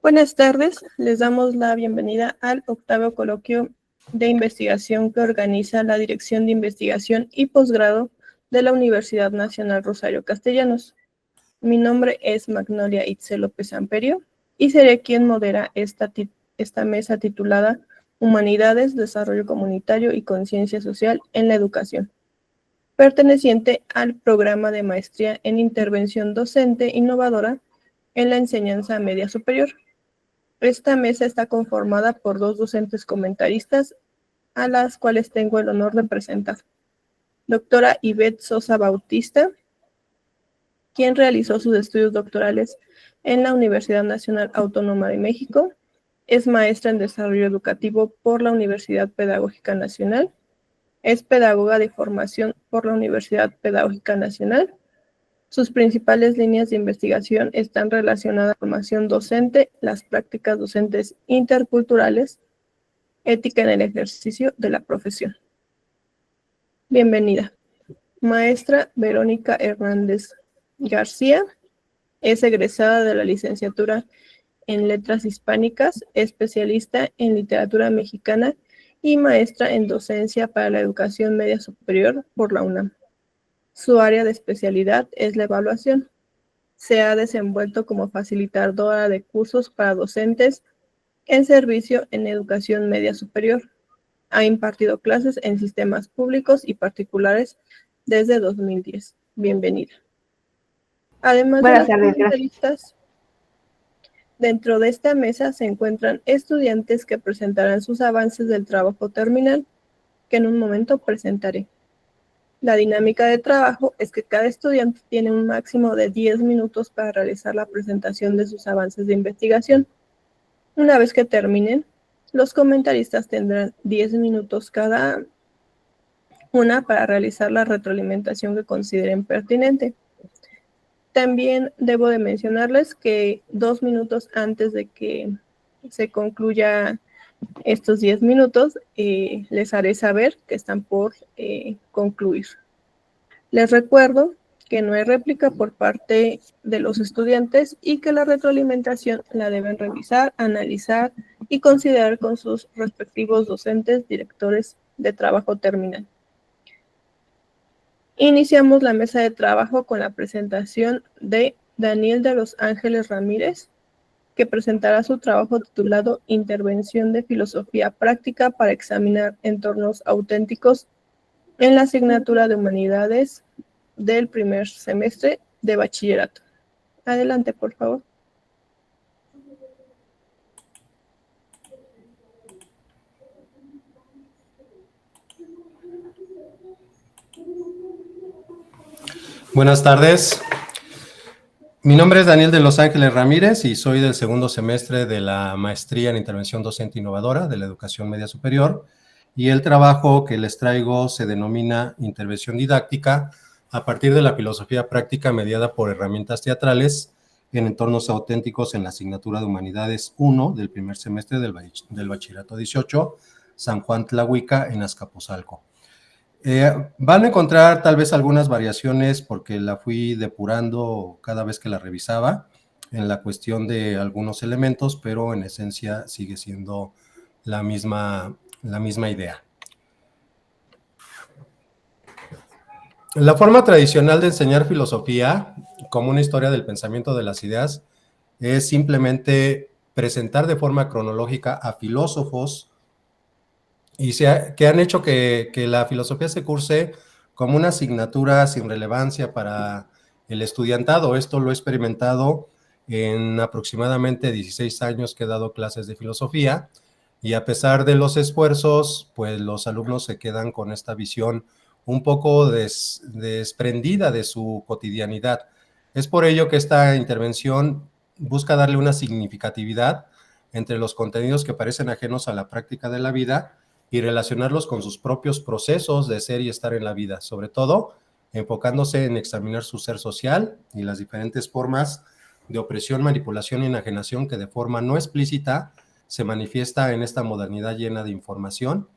Buenas tardes, les damos la bienvenida al octavo coloquio de investigación que organiza la Dirección de Investigación y Posgrado de la Universidad Nacional Rosario Castellanos. Mi nombre es Magnolia Itze López Amperio y seré quien modera esta mesa titulada Humanidades, Desarrollo Comunitario y Conciencia Social en la Educación, perteneciente al programa de maestría en intervención docente innovadora en la enseñanza media superior. Esta mesa está conformada por dos docentes comentaristas, a las cuales tengo el honor de presentar. Doctora Ivette Sosa Bautista, quien realizó sus estudios doctorales en la Universidad Nacional Autónoma de México, es maestra en desarrollo educativo por la Universidad Pedagógica Nacional, es pedagoga de formación por la Universidad Pedagógica Nacional. Sus principales líneas de investigación están relacionadas con la formación docente, las prácticas docentes interculturales, ética en el ejercicio de la profesión. Bienvenida. Maestra Verónica Hernández García es egresada de la licenciatura en Letras Hispánicas, especialista en literatura mexicana y maestra en docencia para la educación media superior por la UNAM. Su área de especialidad es la evaluación. Se ha desenvuelto como facilitadora de cursos para docentes en servicio en educación media superior. Ha impartido clases en sistemas públicos y particulares desde 2010. Bienvenida. Además de los comentaristas, dentro de esta mesa se encuentran estudiantes que presentarán sus avances del trabajo terminal, que en un momento presentaré. La dinámica de trabajo es que cada estudiante tiene un máximo de 10 minutos para realizar la presentación de sus avances de investigación. Una vez que terminen, los comentaristas tendrán 10 minutos cada una para realizar la retroalimentación que consideren pertinente. También debo de mencionarles que 2 minutos antes de que se concluya estos 10 minutos, les haré saber que están por concluir. Les recuerdo que no hay réplica por parte de los estudiantes y que la retroalimentación la deben revisar, analizar y considerar con sus respectivos docentes, directores de trabajo terminal. Iniciamos la mesa de trabajo con la presentación de Daniel de los Ángeles Ramírez, que presentará su trabajo titulado Intervención de Filosofía Práctica para examinar entornos auténticos en la asignatura de Humanidades del primer semestre de bachillerato. Adelante, por favor. Buenas tardes. Mi nombre es Daniel de los Ángeles Ramírez y soy del segundo semestre de la maestría en intervención docente innovadora de la educación media superior, y el trabajo que les traigo se denomina Intervención didáctica a partir de la filosofía práctica mediada por herramientas teatrales en entornos auténticos en la asignatura de Humanidades 1 del primer semestre del bachillerato 18, San Juan Tlahuica, en Azcapotzalco. Van a encontrar tal vez algunas variaciones porque la fui depurando cada vez que la revisaba en la cuestión de algunos elementos, pero en esencia sigue siendo la misma idea. La forma tradicional de enseñar filosofía, como una historia del pensamiento de las ideas, es simplemente presentar de forma cronológica a filósofos y que han hecho que la filosofía se curse como una asignatura sin relevancia para el estudiantado. Esto lo he experimentado en aproximadamente 16 años que he dado clases de filosofía, y a pesar de los esfuerzos, pues los alumnos se quedan con esta visión un poco desprendida de su cotidianidad. Es por ello que esta intervención busca darle una significatividad entre los contenidos que parecen ajenos a la práctica de la vida y relacionarlos con sus propios procesos de ser y estar en la vida, sobre todo enfocándose en examinar su ser social y las diferentes formas de opresión, manipulación y enajenación que de forma no explícita se manifiesta en esta modernidad llena de información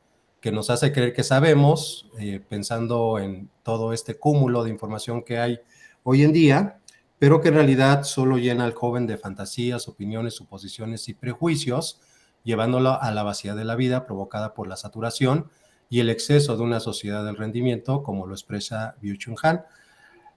que nos hace creer que sabemos, pensando en todo este cúmulo de información que hay hoy en día, pero que en realidad solo llena al joven de fantasías, opiniones, suposiciones y prejuicios, llevándolo a la vacía de la vida provocada por la saturación y el exceso de una sociedad del rendimiento, como lo expresa Byung-Chul Han.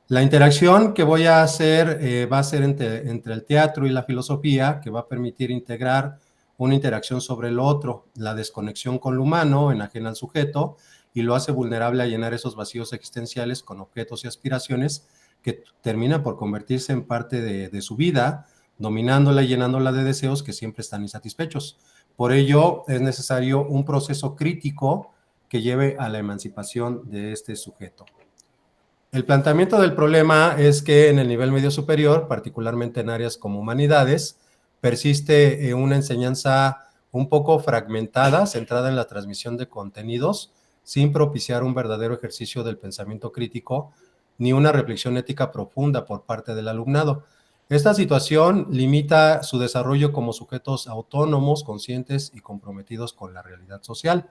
La interacción que voy a hacer va a ser entre el teatro y la filosofía, que va a permitir integrar una interacción sobre el otro, la desconexión con lo humano, enajena al sujeto, y lo hace vulnerable a llenar esos vacíos existenciales con objetos y aspiraciones que terminan por convertirse en parte de su vida, dominándola y llenándola de deseos que siempre están insatisfechos. Por ello, es necesario un proceso crítico que lleve a la emancipación de este sujeto. El planteamiento del problema es que en el nivel medio superior, particularmente en áreas como humanidades, persiste una enseñanza un poco fragmentada, centrada en la transmisión de contenidos, sin propiciar un verdadero ejercicio del pensamiento crítico ni una reflexión ética profunda por parte del alumnado. Esta situación limita su desarrollo como sujetos autónomos, conscientes y comprometidos con la realidad social.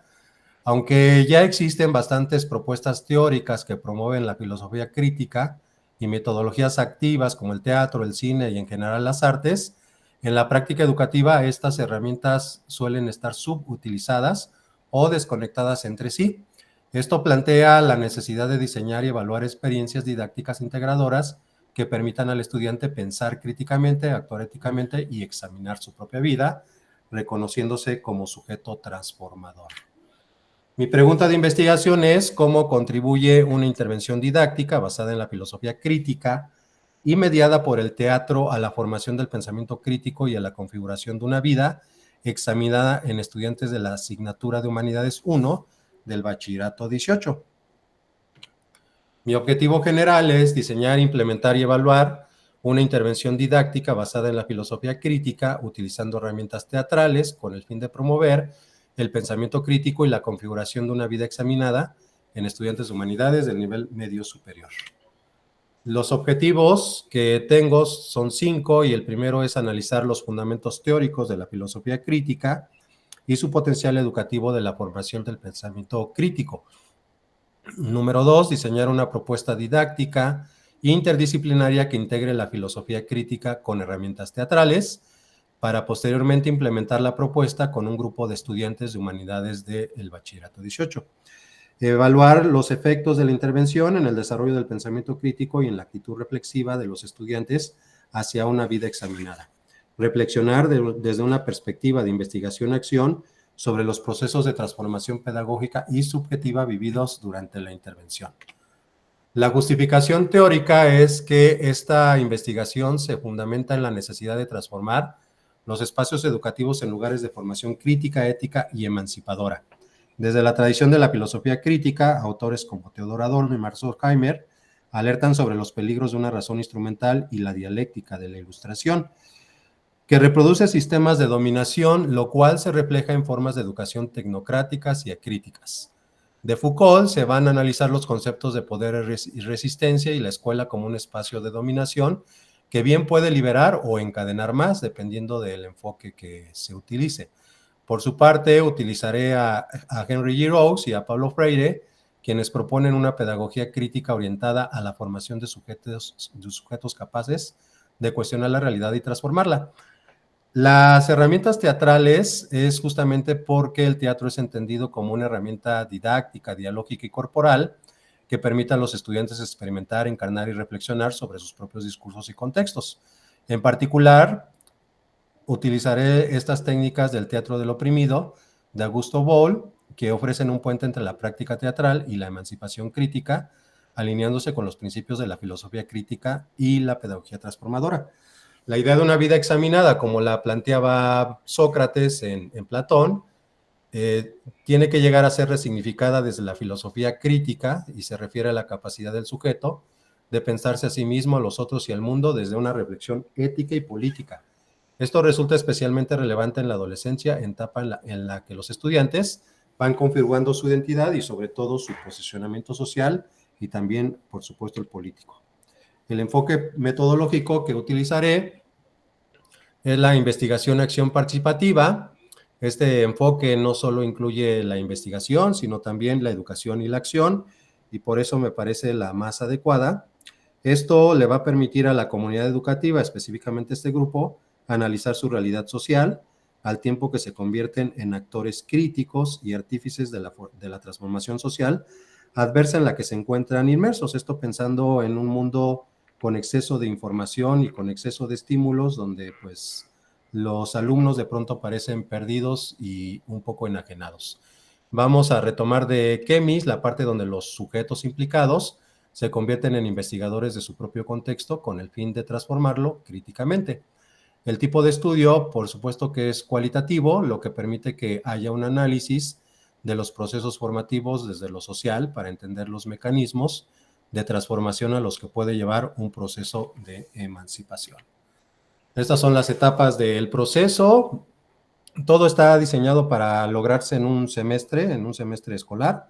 Aunque ya existen bastantes propuestas teóricas que promueven la filosofía crítica y metodologías activas como el teatro, el cine y en general las artes, en la práctica educativa estas herramientas suelen estar subutilizadas o desconectadas entre sí. Esto plantea la necesidad de diseñar y evaluar experiencias didácticas integradoras que permitan al estudiante pensar críticamente, actuar éticamente y examinar su propia vida, reconociéndose como sujeto transformador. Mi pregunta de investigación es cómo contribuye una intervención didáctica basada en la filosofía crítica y mediada por el teatro a la formación del pensamiento crítico y a la configuración de una vida examinada en estudiantes de la asignatura de Humanidades 1 del Bachillerato 18. Mi objetivo general es diseñar, implementar y evaluar una intervención didáctica basada en la filosofía crítica, utilizando herramientas teatrales con el fin de promover el pensamiento crítico y la configuración de una vida examinada en estudiantes de humanidades del nivel medio superior. Los objetivos que tengo son 5 y el primero es analizar los fundamentos teóricos de la filosofía crítica y su potencial educativo de la formación del pensamiento crítico. Número 2, diseñar una propuesta didáctica interdisciplinaria que integre la filosofía crítica con herramientas teatrales para posteriormente implementar la propuesta con un grupo de estudiantes de humanidades del Bachillerato 18. Evaluar los efectos de la intervención en el desarrollo del pensamiento crítico y en la actitud reflexiva de los estudiantes hacia una vida examinada. Reflexionar desde una perspectiva de investigación-acción sobre los procesos de transformación pedagógica y subjetiva vividos durante la intervención. La justificación teórica es que esta investigación se fundamenta en la necesidad de transformar los espacios educativos en lugares de formación crítica, ética y emancipadora. Desde la tradición de la filosofía crítica, autores como Theodor Adorno y Max Horkheimer alertan sobre los peligros de una razón instrumental y la dialéctica de la ilustración, que reproduce sistemas de dominación, lo cual se refleja en formas de educación tecnocráticas y acríticas. De Foucault se van a analizar los conceptos de poder y resistencia y la escuela como un espacio de dominación que bien puede liberar o encadenar más, dependiendo del enfoque que se utilice. Por su parte, utilizaré a Henry Giroux y a Paulo Freire, quienes proponen una pedagogía crítica orientada a la formación de sujetos capaces de cuestionar la realidad y transformarla. Las herramientas teatrales es justamente porque el teatro es entendido como una herramienta didáctica, dialógica y corporal que permita a los estudiantes experimentar, encarnar y reflexionar sobre sus propios discursos y contextos. En particular, utilizaré estas técnicas del teatro del oprimido de Augusto Boal, que ofrecen un puente entre la práctica teatral y la emancipación crítica, alineándose con los principios de la filosofía crítica y la pedagogía transformadora. La idea de una vida examinada, como la planteaba Sócrates en Platón, tiene que llegar a ser resignificada desde la filosofía crítica y se refiere a la capacidad del sujeto de pensarse a sí mismo, a los otros y al mundo desde una reflexión ética y política. Esto resulta especialmente relevante en la adolescencia, etapa en la que los estudiantes van configurando su identidad y sobre todo su posicionamiento social y también, por supuesto, el político. El enfoque metodológico que utilizaré es la investigación-acción participativa. Este enfoque no solo incluye la investigación, sino también la educación y la acción, y por eso me parece la más adecuada. Esto le va a permitir a la comunidad educativa, específicamente este grupo, analizar su realidad social, al tiempo que se convierten en actores críticos y artífices de la transformación social adversa en la que se encuentran inmersos. Esto pensando en un mundo con exceso de información y con exceso de estímulos, donde pues los alumnos de pronto parecen perdidos y un poco enajenados. Vamos a retomar de Kemis la parte donde los sujetos implicados se convierten en investigadores de su propio contexto con el fin de transformarlo críticamente. El tipo de estudio, por supuesto que es cualitativo, lo que permite que haya un análisis de los procesos formativos desde lo social para entender los mecanismos de transformación a los que puede llevar un proceso de emancipación. Estas son las etapas del proceso. Todo está diseñado para lograrse en un semestre escolar.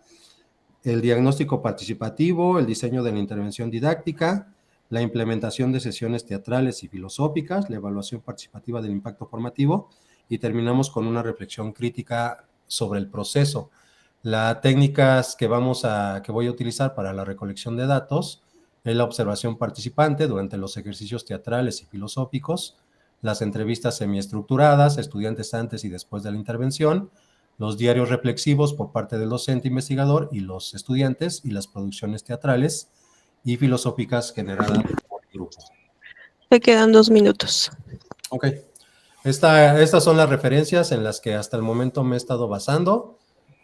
El diagnóstico participativo, el diseño de la intervención didáctica, la implementación de sesiones teatrales y filosóficas, la evaluación participativa del impacto formativo y terminamos con una reflexión crítica sobre el proceso. Las técnicas que voy a utilizar para la recolección de datos es la observación participante durante los ejercicios teatrales y filosóficos, las entrevistas semiestructuradas, estudiantes antes y después de la intervención, los diarios reflexivos por parte del docente investigador y los estudiantes y las producciones teatrales y filosóficas generadas por el grupo. Me quedan 2 minutos. Ok. Estas son las referencias en las que hasta el momento me he estado basando,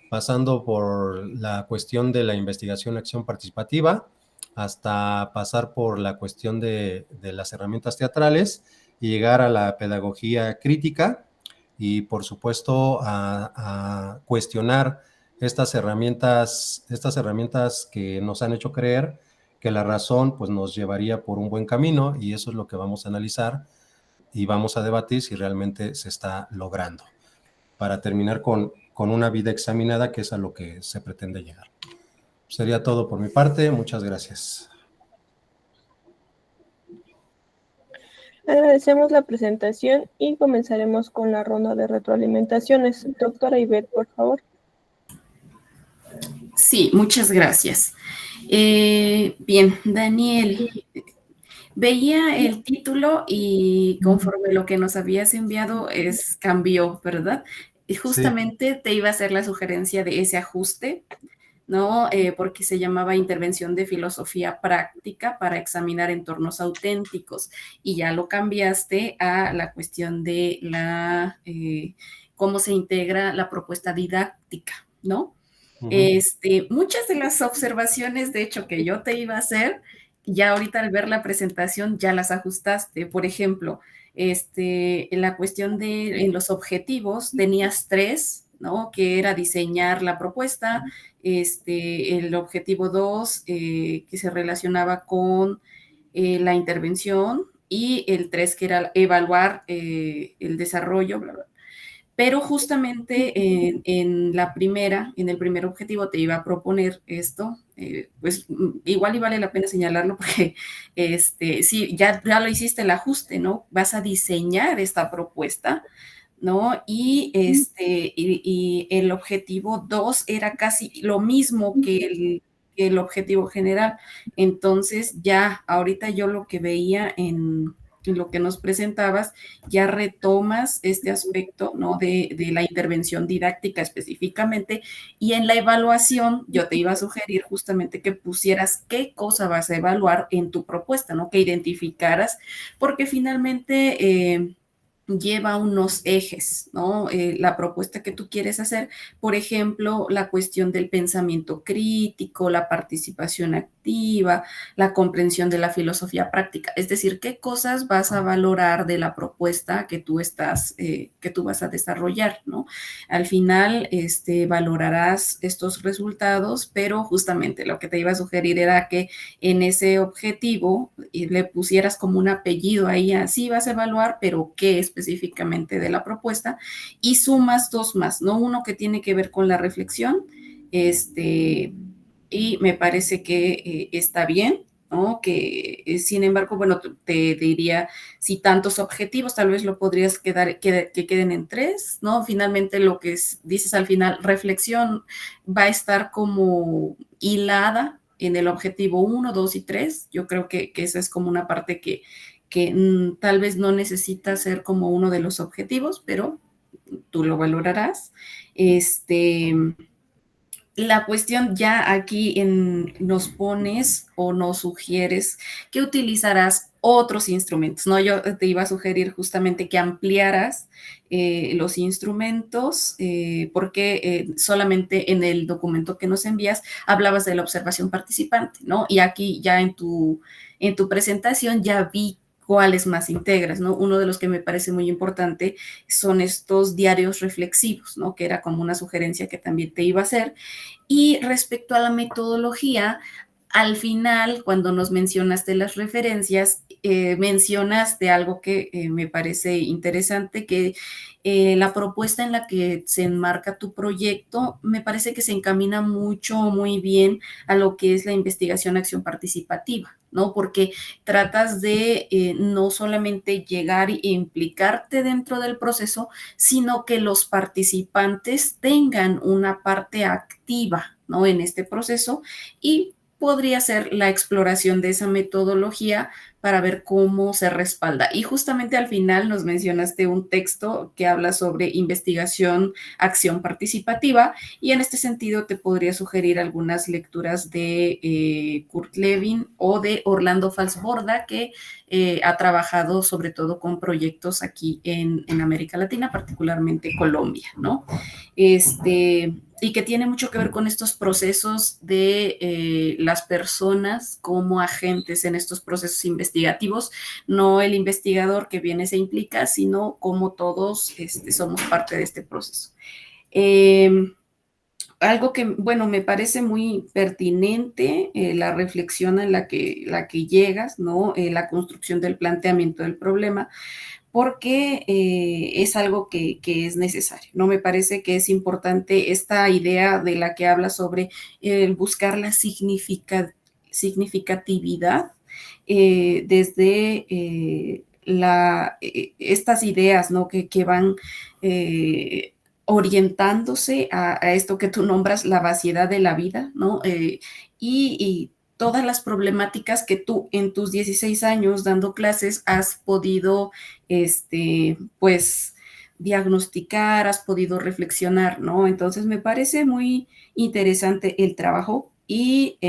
pasando por la cuestión de la investigación-acción participativa, hasta pasar por la cuestión de las herramientas teatrales y llegar a la pedagogía crítica y, por supuesto, a cuestionar estas herramientas que nos han hecho creer que la razón pues, nos llevaría por un buen camino, y eso es lo que vamos a analizar y vamos a debatir si realmente se está logrando, para terminar con una vida examinada, que es a lo que se pretende llegar. Sería todo por mi parte. Muchas gracias. Agradecemos la presentación y comenzaremos con la ronda de retroalimentaciones. Doctora Ivette, por favor. Sí, muchas gracias. Bien, Daniel, veía el título y conforme lo que nos habías enviado cambió, ¿verdad? Y justamente te iba a hacer la sugerencia de ese ajuste, ¿no? Porque se llamaba Intervención de Filosofía Práctica para examinar entornos auténticos, y ya lo cambiaste a la cuestión de cómo se integra la propuesta didáctica, ¿no? Muchas de las observaciones, de hecho, que yo te iba a hacer, ya ahorita al ver la presentación ya las ajustaste. Por ejemplo, en la cuestión en los objetivos tenías 3, ¿no? Que era diseñar la propuesta, el objetivo 2, que se relacionaba con la intervención, y el 3, que era evaluar el desarrollo, bla, bla. Pero justamente en el primer objetivo te iba a proponer esto, pues igual y vale la pena señalarlo porque sí, ya lo hiciste el ajuste, ¿no? Vas a diseñar esta propuesta, ¿no? Y el objetivo 2 era casi lo mismo que el objetivo general. Entonces ya ahorita yo lo que veía en lo que nos presentabas, ya retomas este aspecto, ¿no? De la intervención didáctica específicamente, y en la evaluación yo te iba a sugerir justamente que pusieras qué cosa vas a evaluar en tu propuesta, ¿no? Que identificaras, porque finalmente lleva unos ejes, ¿no? La propuesta que tú quieres hacer, por ejemplo, la cuestión del pensamiento crítico, la participación activa, la comprensión de la filosofía práctica, es decir, qué cosas vas a valorar de la propuesta que tú vas a desarrollar, ¿no? Al final, valorarás estos resultados, pero justamente lo que te iba a sugerir era que en ese objetivo le pusieras como un apellido ahí, así vas a evaluar, pero qué específicamente de la propuesta, y sumas 2 más, ¿no? Uno que tiene que ver con la reflexión, y me parece que está bien, ¿no? Que sin embargo, bueno, te diría, si tantos objetivos, tal vez lo podrías que queden en 3, ¿no? Finalmente lo que dices al final, reflexión va a estar como hilada en el objetivo 1, 2 y 3. Yo creo que esa es como una parte que tal vez no necesita ser como uno de los objetivos, pero tú lo valorarás. La cuestión ya aquí nos pones o nos sugieres que utilizarás otros instrumentos, ¿no? Yo te iba a sugerir justamente que ampliaras los instrumentos, porque solamente en el documento que nos envías hablabas de la observación participante, ¿no? Y aquí ya en tu presentación ya vi cuáles más integras, ¿no? Uno de los que me parece muy importante son estos diarios reflexivos, ¿no? Que era como una sugerencia que también te iba a hacer. Y respecto a la metodología, al final, cuando nos mencionaste las referencias, mencionaste algo que me parece interesante, que la propuesta en la que se enmarca tu proyecto me parece que se encamina muy bien a lo que es la investigación-acción participativa, ¿no? Porque tratas de no solamente llegar e implicarte dentro del proceso, sino que los participantes tengan una parte activa, ¿no? En este proceso, y podría ser la exploración de esa metodología para ver cómo se respalda. Y justamente al final nos mencionaste un texto que habla sobre investigación, acción participativa, y en este sentido te podría sugerir algunas lecturas de Kurt Lewin o de Orlando Falsborda, que ha trabajado sobre todo con proyectos aquí en América Latina, particularmente Colombia, ¿no? Y que tiene mucho que ver con estos procesos de las personas como agentes en estos procesos investigativos, no el investigador que viene se implica, sino como todos somos parte de este proceso. Algo que, bueno, me parece muy pertinente, la reflexión en la que llegas, ¿no? La construcción del planteamiento del problema, porque es algo que es necesario, ¿no? Me parece que es importante esta idea de la que habla sobre buscar la significatividad desde estas ideas, ¿no? Que van orientándose a esto que tú nombras la vaciedad de la vida, ¿no? Y todas las problemáticas que tú en tus 16 años dando clases has podido, pues, diagnosticar, has podido reflexionar, ¿no? Entonces me parece muy interesante el trabajo y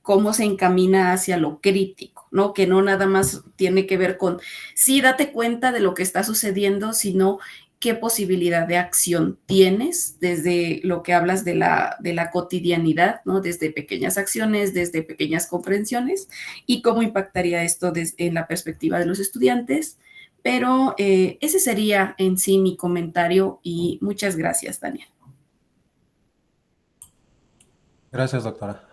cómo se encamina hacia lo crítico, ¿no? Que no nada más tiene que ver con, sí, date cuenta de lo que está sucediendo, sino qué posibilidad de acción tienes desde lo que hablas de la cotidianidad, ¿no? Desde pequeñas acciones, desde pequeñas comprensiones, y cómo impactaría esto en la perspectiva de los estudiantes. Pero ese sería en sí mi comentario, y muchas gracias, Daniel. Gracias, doctora.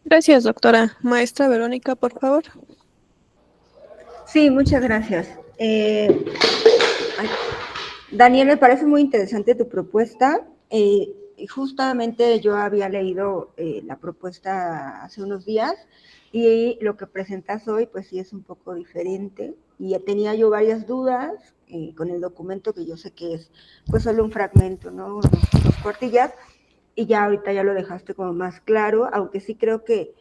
Gracias, doctora. Maestra Verónica, por favor. Sí, muchas gracias. Daniel, me parece muy interesante tu propuesta. Justamente yo había leído la propuesta hace unos días, y lo que presentas hoy, pues sí es un poco diferente. Y ya tenía yo varias dudas con el documento, que yo sé que es pues solo un fragmento, ¿no? Unos cuartillas, y ya ahorita ya lo dejaste como más claro, aunque sí creo que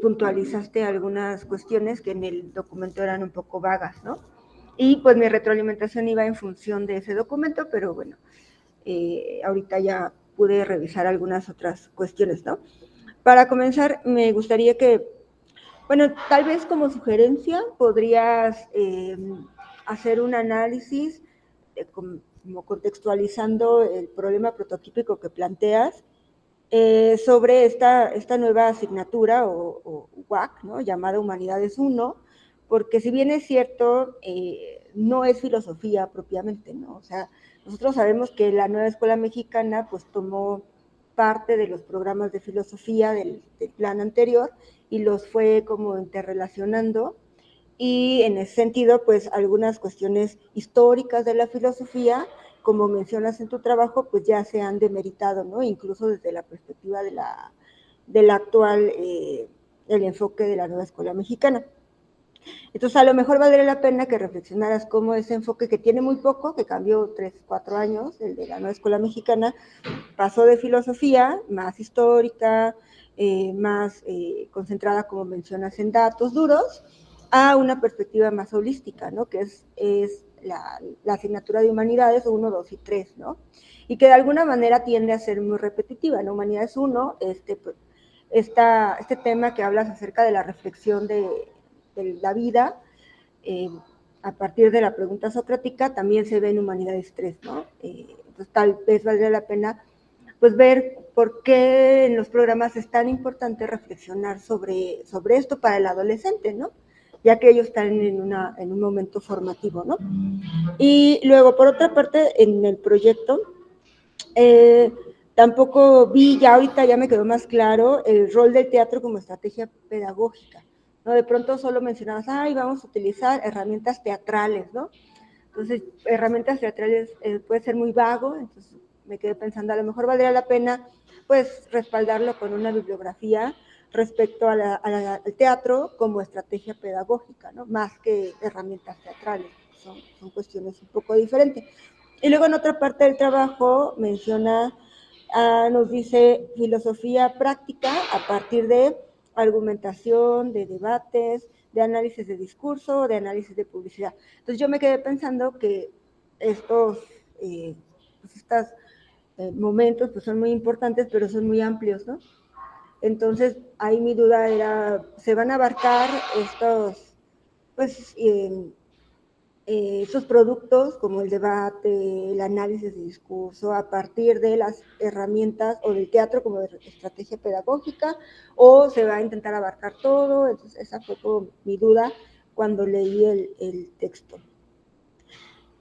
puntualizaste algunas cuestiones que en el documento eran un poco vagas, ¿no? Y pues mi retroalimentación iba en función de ese documento, pero bueno, ahorita ya pude revisar algunas otras cuestiones, ¿no? Para comenzar, me gustaría que, bueno, tal vez como sugerencia podrías hacer un análisis como contextualizando el problema prototípico que planteas, sobre esta nueva asignatura o UAC, ¿no? Llamada Humanidades 1, porque si bien es cierto, no es filosofía propiamente, ¿no? O sea, nosotros sabemos que la nueva escuela mexicana pues tomó parte de los programas de filosofía del plan anterior y los fue como interrelacionando, y en ese sentido, pues algunas cuestiones históricas de la filosofía, como mencionas en tu trabajo, pues ya se han demeritado, ¿no? Incluso desde la perspectiva de la actual, el enfoque de la nueva escuela mexicana. Entonces, a lo mejor valdría la pena que reflexionaras cómo ese enfoque que tiene muy poco, que cambió 3, 4 años, el de la nueva escuela mexicana, pasó de filosofía más histórica, más concentrada, como mencionas, en datos duros, a una perspectiva más holística, ¿no? Que es la asignatura de humanidades 1, 2 y 3, ¿no? Y que de alguna manera tiende a ser muy repetitiva, ¿no? Humanidades 1, este tema que hablas acerca de la reflexión de la vida, a partir de la pregunta socrática, también se ve en Humanidades 3, ¿no? Entonces tal vez valdría la pena pues ver por qué en los programas es tan importante reflexionar sobre esto para el adolescente, ¿no? Ya que ellos están en un momento formativo, ¿no? Y luego, por otra parte, en el proyecto, tampoco vi, ya ahorita ya me quedó más claro, el rol del teatro como estrategia pedagógica, ¿no? De pronto solo mencionabas, vamos a utilizar herramientas teatrales, ¿no? Entonces, herramientas teatrales puede ser muy vago, entonces me quedé pensando, a lo mejor valdría la pena, pues, respaldarlo con una bibliografía respecto al teatro como estrategia pedagógica, ¿no? Más que herramientas teatrales, son cuestiones un poco diferentes. Y luego en otra parte del trabajo menciona, nos dice filosofía práctica a partir de argumentación, de debates, de análisis de discurso, de análisis de publicidad. Entonces yo me quedé pensando que estos momentos pues son muy importantes, pero son muy amplios, ¿no? Entonces ahí mi duda era, ¿se van a abarcar estos, pues, esos productos como el debate, el análisis de discurso, a partir de las herramientas o del teatro como de estrategia pedagógica, o se va a intentar abarcar todo? Entonces esa fue como mi duda cuando leí el texto.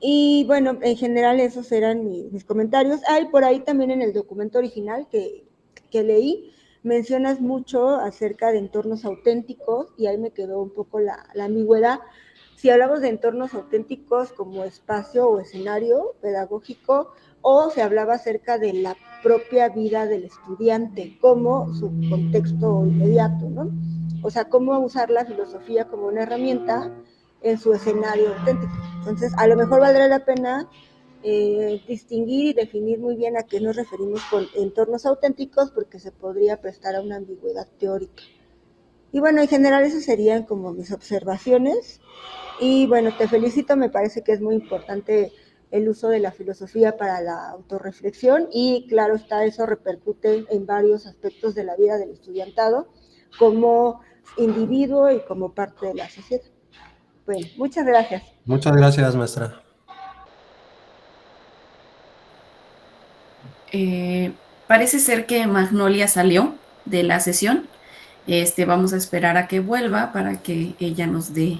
Y bueno, en general esos eran mis comentarios. Hay por ahí también en el documento original que leí, mencionas mucho acerca de entornos auténticos y ahí me quedó un poco la ambigüedad. Si hablamos de entornos auténticos como espacio o escenario pedagógico, o se hablaba acerca de la propia vida del estudiante como su contexto inmediato, ¿no? O sea, cómo usar la filosofía como una herramienta en su escenario auténtico. Entonces, a lo mejor valdrá la pena distinguir y definir muy bien a qué nos referimos con entornos auténticos, porque se podría prestar a una ambigüedad teórica. Y bueno, en general esas serían como mis observaciones. Y bueno, te felicito, me parece que es muy importante el uso de la filosofía para la autorreflexión y claro está, eso repercute en varios aspectos de la vida del estudiantado como individuo y como parte de la sociedad. Bueno, muchas gracias. Muchas gracias, maestra. Parece ser que Magnolia salió de la sesión. Vamos a esperar a que vuelva para que ella nos dé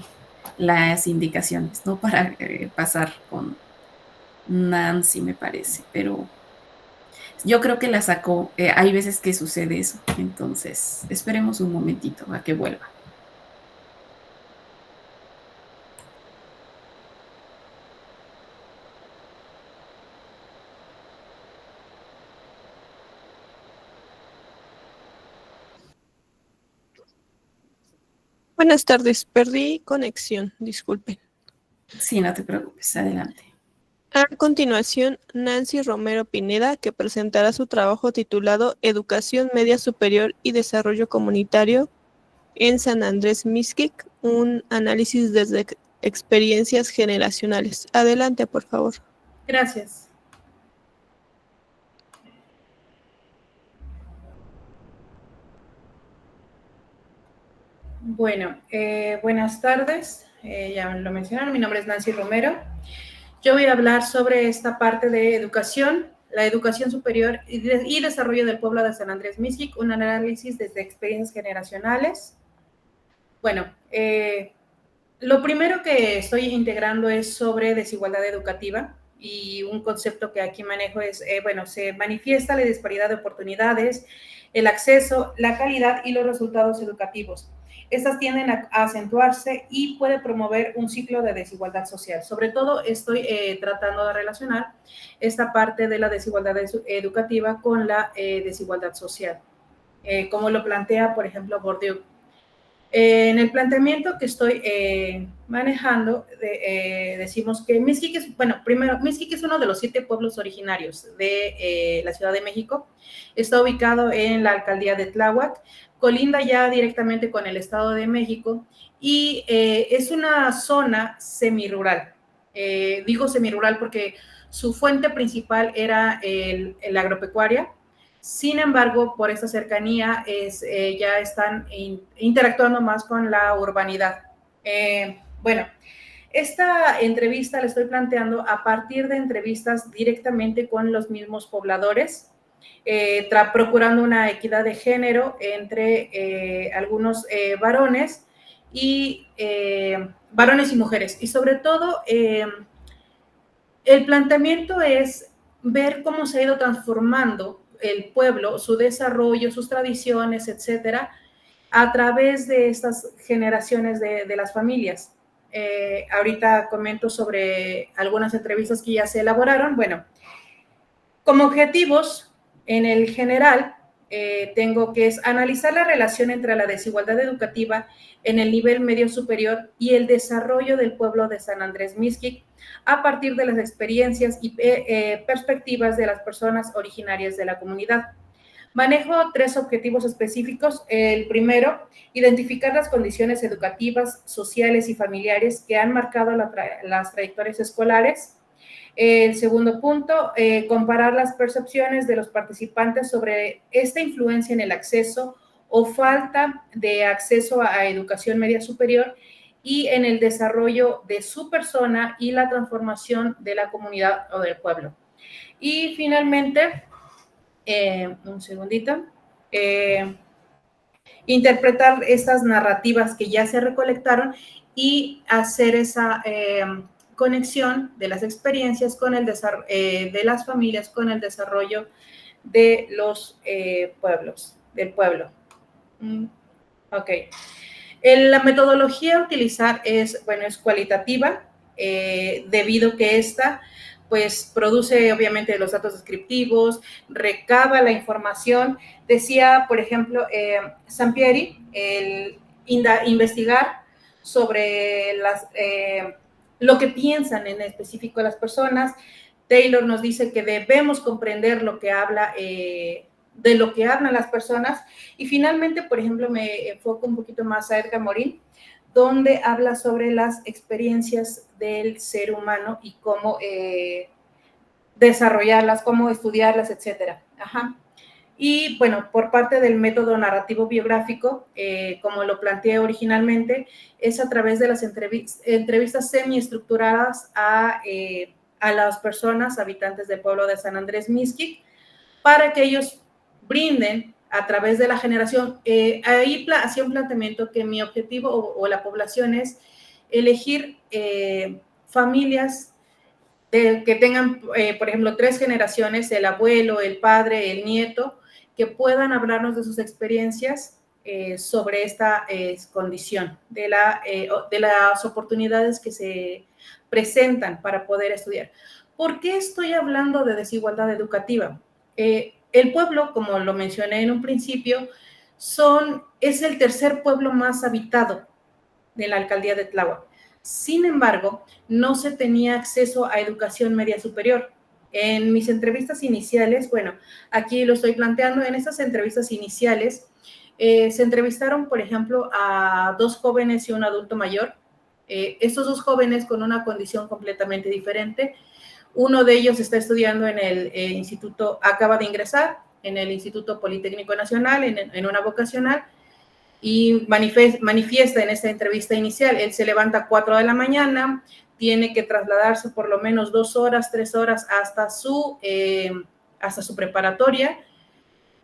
las indicaciones, ¿no? Para pasar con Nancy, me parece, pero yo creo que la sacó. Hay veces que sucede eso, entonces esperemos un momentito a que vuelva. Buenas tardes, perdí conexión, disculpen. Sí, no te preocupes, adelante. A continuación, Nancy Romero Pineda, que presentará su trabajo titulado Educación Media Superior y Desarrollo Comunitario en San Andrés Mixquic, un análisis desde experiencias generacionales. Adelante, por favor. Gracias. Bueno, buenas tardes. Ya lo mencionaron, mi nombre es Nancy Romero. Yo voy a hablar sobre esta parte de educación, la educación superior y desarrollo del pueblo de San Andrés Mixquic, un análisis desde experiencias generacionales. Bueno, lo primero que estoy integrando es sobre desigualdad educativa y un concepto que aquí manejo es, se manifiesta la disparidad de oportunidades, el acceso, la calidad y los resultados educativos. Estas tienden a acentuarse y puede promover un ciclo de desigualdad social. Sobre todo estoy tratando de relacionar esta parte de la desigualdad educativa con la desigualdad social, como lo plantea, por ejemplo, Bourdieu. En el planteamiento que estoy manejando, decimos que Mixquic es, bueno, primero, Mixquic es uno de los 7 pueblos originarios de la Ciudad de México. Está ubicado en la alcaldía de Tláhuac, colinda ya directamente con el Estado de México y es una zona semirural. Digo semirural porque su fuente principal era el agropecuaria. Sin embargo, por esta cercanía ya están interactuando más con la urbanidad. Bueno, esta entrevista la estoy planteando a partir de entrevistas directamente con los mismos pobladores, procurando una equidad de género entre algunos varones y mujeres. Y sobre todo, el planteamiento es ver cómo se ha ido transformando el pueblo, su desarrollo, sus tradiciones, etcétera, a través de estas generaciones de las familias. Ahorita comento sobre algunas entrevistas que ya se elaboraron. Bueno, como objetivos, en el general, tengo que es analizar la relación entre la desigualdad educativa en el nivel medio superior y el desarrollo del pueblo de San Andrés Mixquic a partir de las experiencias y perspectivas de las personas originarias de la comunidad. Manejo 3 objetivos específicos. El primero, identificar las condiciones educativas, sociales y familiares que han marcado las trayectorias escolares. El segundo punto, comparar las percepciones de los participantes sobre esta influencia en el acceso o falta de acceso a educación media superior y en el desarrollo de su persona y la transformación de la comunidad o del pueblo. Y finalmente, un segundito, interpretar estas narrativas que ya se recolectaron y hacer esa conexión de las experiencias con el de las familias con el desarrollo de los pueblos, del pueblo. Ok. La metodología a utilizar es cualitativa, debido que esta pues produce obviamente los datos descriptivos, recaba la información. Decía, por ejemplo, Sampieri, investigar sobre lo que piensan en específico las personas. Taylor nos dice que debemos comprender lo que habla, de lo que hablan las personas. Y finalmente, por ejemplo, me enfoco un poquito más a Edgar Morin, donde habla sobre las experiencias del ser humano y cómo desarrollarlas, cómo estudiarlas, etcétera. Ajá. Y bueno, por parte del método narrativo biográfico, como lo planteé originalmente, es a través de las entrevistas semiestructuradas a las personas habitantes del pueblo de San Andrés Mixquic, para que ellos brinden a través de la generación. Ahí hacía un planteamiento que mi objetivo o la población es elegir familias que tengan, por ejemplo, 3 generaciones, el abuelo, el padre, el nieto, que puedan hablarnos de sus experiencias sobre esta condición, de las oportunidades que se presentan para poder estudiar. ¿Por qué estoy hablando de desigualdad educativa? El pueblo, como lo mencioné en un principio, es el tercer pueblo más habitado de la alcaldía de Tláhuac. Sin embargo, no se tenía acceso a educación media superior. En mis entrevistas iniciales, bueno, aquí lo estoy planteando, en estas entrevistas iniciales, se entrevistaron, por ejemplo, a 2 jóvenes y un adulto mayor. Estos 2 jóvenes con una condición completamente diferente. Uno de ellos está estudiando en el instituto, acaba de ingresar en el Instituto Politécnico Nacional, en una vocacional, y manifiesta en esta entrevista inicial, él se levanta a 4 de la mañana, tiene que trasladarse por lo menos 2 horas, 3 horas hasta su preparatoria,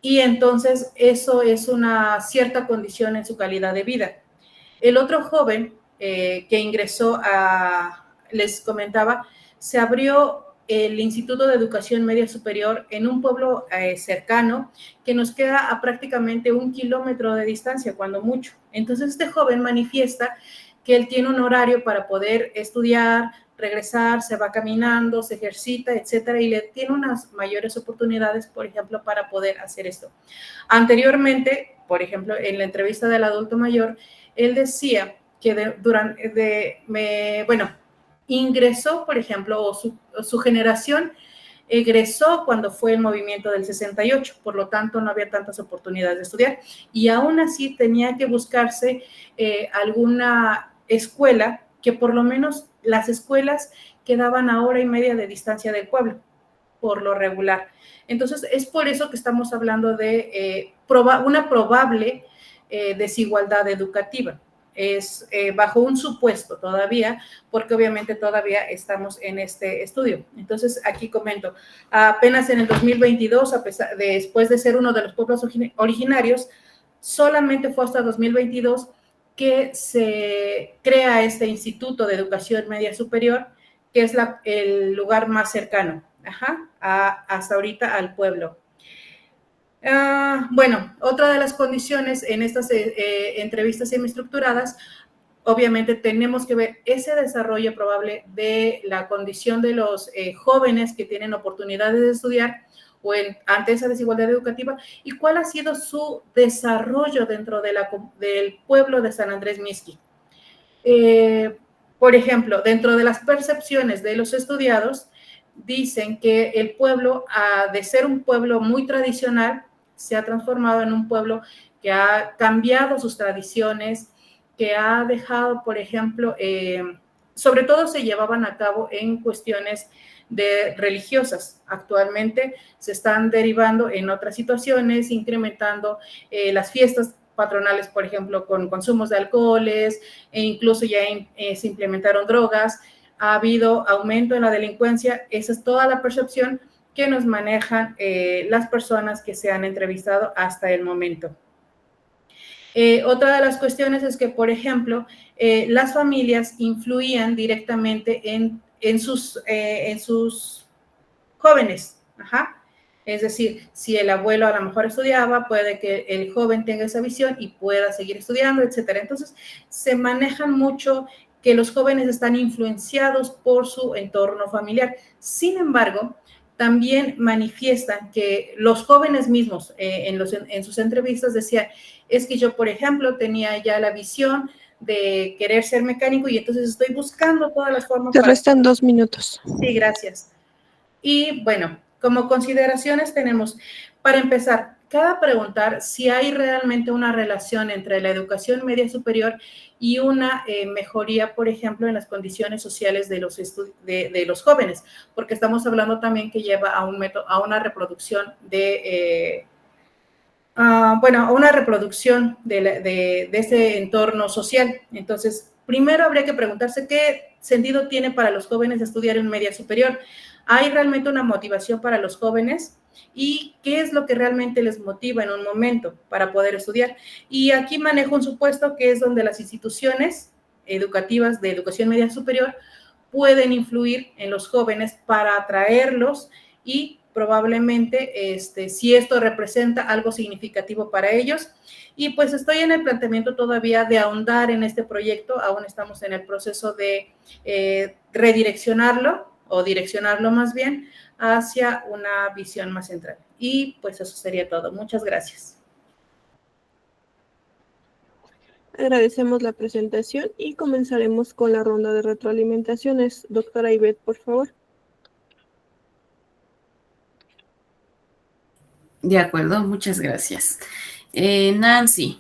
y entonces eso es una cierta condición en su calidad de vida. El otro joven que ingresó les comentaba, se abrió el Instituto de Educación Media Superior en un pueblo cercano que nos queda a prácticamente 1 kilómetro de distancia, cuando mucho. Entonces este joven manifiesta que él tiene un horario para poder estudiar, regresar, se va caminando, se ejercita, etcétera, y le tiene unas mayores oportunidades, por ejemplo, para poder hacer esto. Anteriormente, por ejemplo, en la entrevista del adulto mayor, él decía que ingresó, por ejemplo, o su generación egresó cuando fue el movimiento del 68, por lo tanto no había tantas oportunidades de estudiar y aún así tenía que buscarse alguna escuela, que por lo menos las escuelas quedaban a 1:30 de distancia del pueblo, por lo regular. Entonces es por eso que estamos hablando de una probable desigualdad educativa. Es bajo un supuesto todavía, porque obviamente todavía estamos en este estudio. Entonces, aquí comento, apenas en el 2022, después de ser uno de los pueblos originarios, solamente fue hasta 2022 que se crea este Instituto de Educación Media Superior, que es el lugar más cercano, hasta ahorita al pueblo. Bueno, otra de las condiciones en estas entrevistas semiestructuradas, obviamente tenemos que ver ese desarrollo probable de la condición de los jóvenes que tienen oportunidades de estudiar o ante esa desigualdad educativa y cuál ha sido su desarrollo dentro del pueblo de San Andrés Mixquic. Por ejemplo, dentro de las percepciones de los estudiados, dicen que el pueblo, de ser un pueblo muy tradicional, se ha transformado en un pueblo que ha cambiado sus tradiciones, que ha dejado, por ejemplo, sobre todo se llevaban a cabo en cuestiones religiosas. Actualmente se están derivando en otras situaciones, incrementando las fiestas patronales, por ejemplo, con consumos de alcoholes, e incluso ya se implementaron drogas. Ha habido aumento en la delincuencia. Esa es toda la percepción que nos manejan las personas que se han entrevistado hasta el momento. Otra de las cuestiones es que, por ejemplo, las familias influían directamente en sus jóvenes. Es decir, si el abuelo a lo mejor estudiaba, puede que el joven tenga esa visión y pueda seguir estudiando, etcétera. Entonces, se manejan mucho que los jóvenes están influenciados por su entorno familiar. Sin embargo, también manifiestan que los jóvenes mismos en sus entrevistas decían, es que yo, por ejemplo, tenía ya la visión de querer ser mecánico y entonces estoy buscando todas las formas. Te restan 2 minutos. Sí, gracias. Y bueno, como consideraciones tenemos, para empezar, cabe preguntar si hay realmente una relación entre la educación media superior y una mejoría, por ejemplo, en las condiciones sociales de los jóvenes, porque estamos hablando también que lleva a una reproducción a una reproducción de ese entorno social. Entonces, primero habría que preguntarse qué sentido tiene para los jóvenes estudiar en media superior. ¿Hay realmente una motivación para los jóvenes? ¿Y qué es lo que realmente les motiva en un momento para poder estudiar? Y aquí manejo un supuesto que es donde las instituciones educativas de educación media superior pueden influir en los jóvenes para atraerlos y probablemente si esto representa algo significativo para ellos. Y pues estoy en el planteamiento todavía de ahondar en este proyecto, aún estamos en el proceso de redireccionarlo o direccionarlo más bien hacia una visión más central. Y pues eso sería todo. Muchas gracias. Agradecemos la presentación y comenzaremos con la ronda de retroalimentaciones. Doctora Ivette, por favor. De acuerdo, muchas gracias. Nancy,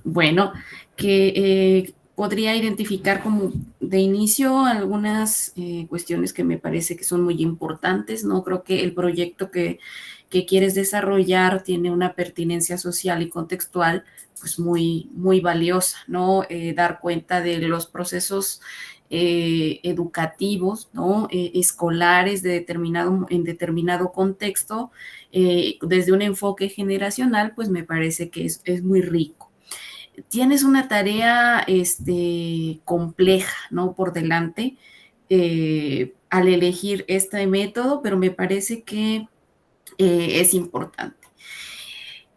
bueno, que podría identificar como de inicio algunas cuestiones que me parece que son muy importantes, ¿no? Creo que el proyecto que quieres desarrollar tiene una pertinencia social y contextual pues muy, muy valiosa, ¿no? Dar cuenta de los procesos educativos, ¿no? Escolares en determinado contexto, desde un enfoque generacional, pues me parece que es muy rico. Tienes una tarea compleja, ¿no? Por delante al elegir este método, pero me parece que es importante.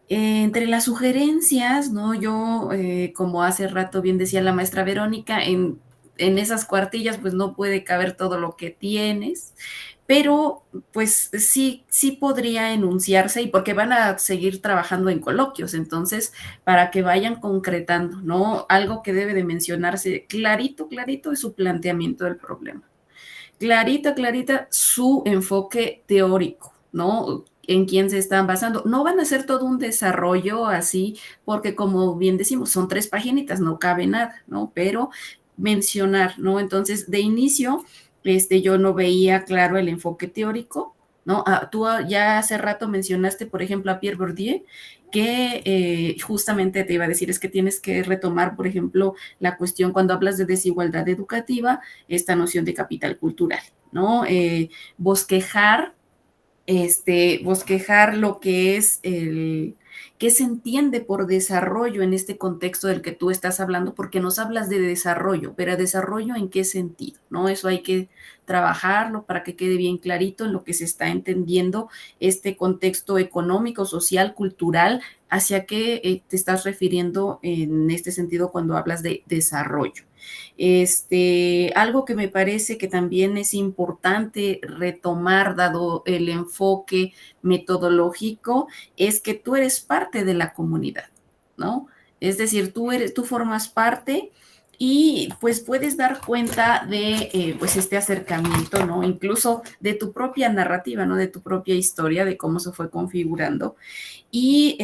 Entre las sugerencias, ¿no? Yo, como hace rato bien decía la maestra Verónica, en esas cuartillas pues no puede caber todo lo que tienes, pero pues sí podría enunciarse, y porque van a seguir trabajando en coloquios, entonces para que vayan concretando, ¿no? Algo que debe de mencionarse clarito es su planteamiento del problema. Clarita su enfoque teórico, ¿no? En quién se están basando. No van a hacer todo un desarrollo así, porque como bien decimos, son 3 paginitas, no cabe nada, ¿no? Pero mencionar, ¿no? Entonces, de inicio, yo no veía claro el enfoque teórico, ¿no? Tú ya hace rato mencionaste, por ejemplo, a Pierre Bourdieu, que justamente te iba a decir, es que tienes que retomar, por ejemplo, la cuestión cuando hablas de desigualdad educativa, esta noción de capital cultural, ¿no? Bosquejar lo que es qué se entiende por desarrollo en este contexto del que tú estás hablando, porque nos hablas de desarrollo, pero ¿desarrollo en qué sentido? ¿No? Eso hay que trabajarlo para que quede bien clarito en lo que se está entendiendo este contexto económico, social, cultural, hacia qué te estás refiriendo en este sentido cuando hablas de desarrollo. Algo que me parece que también es importante retomar, dado el enfoque metodológico, es que tú eres parte de la comunidad, ¿no? Es decir, tú formas parte y pues puedes dar cuenta de pues este acercamiento, ¿no? Incluso de tu propia narrativa, ¿no? De tu propia historia, de cómo se fue configurando. Y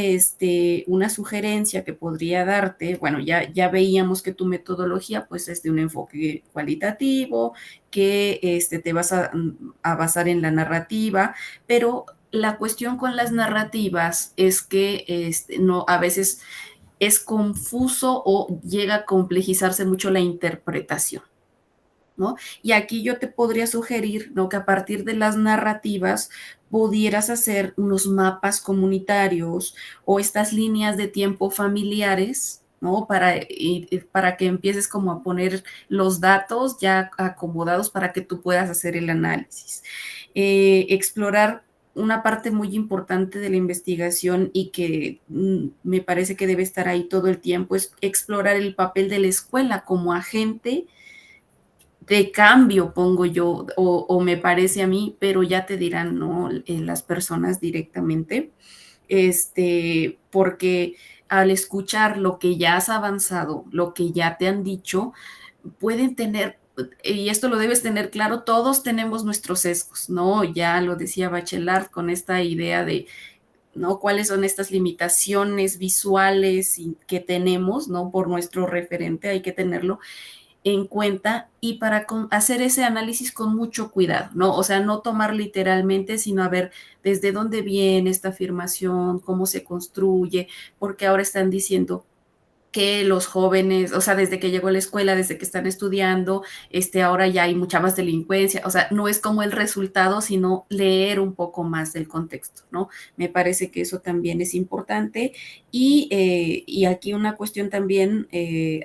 una sugerencia que podría darte, bueno, ya veíamos que tu metodología pues es de un enfoque cualitativo, que te vas a basar en la narrativa, pero la cuestión con las narrativas es que no, a veces es confuso o llega a complejizarse mucho la interpretación, ¿no? Y aquí yo te podría sugerir, ¿no? Que a partir de las narrativas pudieras hacer unos mapas comunitarios o estas líneas de tiempo familiares, ¿no? Para que empieces como a poner los datos ya acomodados para que tú puedas hacer el análisis. Explorar una parte muy importante de la investigación y que me parece que debe estar ahí todo el tiempo es explorar el papel de la escuela como agente de cambio, pongo yo, o me parece a mí, pero ya te dirán, ¿no? Las personas directamente, porque al escuchar lo que ya has avanzado, lo que ya te han dicho, pueden tener, y esto lo debes tener claro, todos tenemos nuestros sesgos, ¿no? Ya lo decía Bachelard con esta idea de, ¿no? ¿Cuáles son estas limitaciones visuales que tenemos, ¿no? Por nuestro referente, hay que tenerlo en cuenta y para hacer ese análisis con mucho cuidado, ¿no? O sea, no tomar literalmente, sino a ver desde dónde viene esta afirmación, cómo se construye, porque ahora están diciendo que los jóvenes, o sea, desde que llegó a la escuela, desde que están estudiando, ahora ya hay mucha más delincuencia, o sea, no es como el resultado, sino leer un poco más del contexto, ¿no? Me parece que eso también es importante y aquí una cuestión también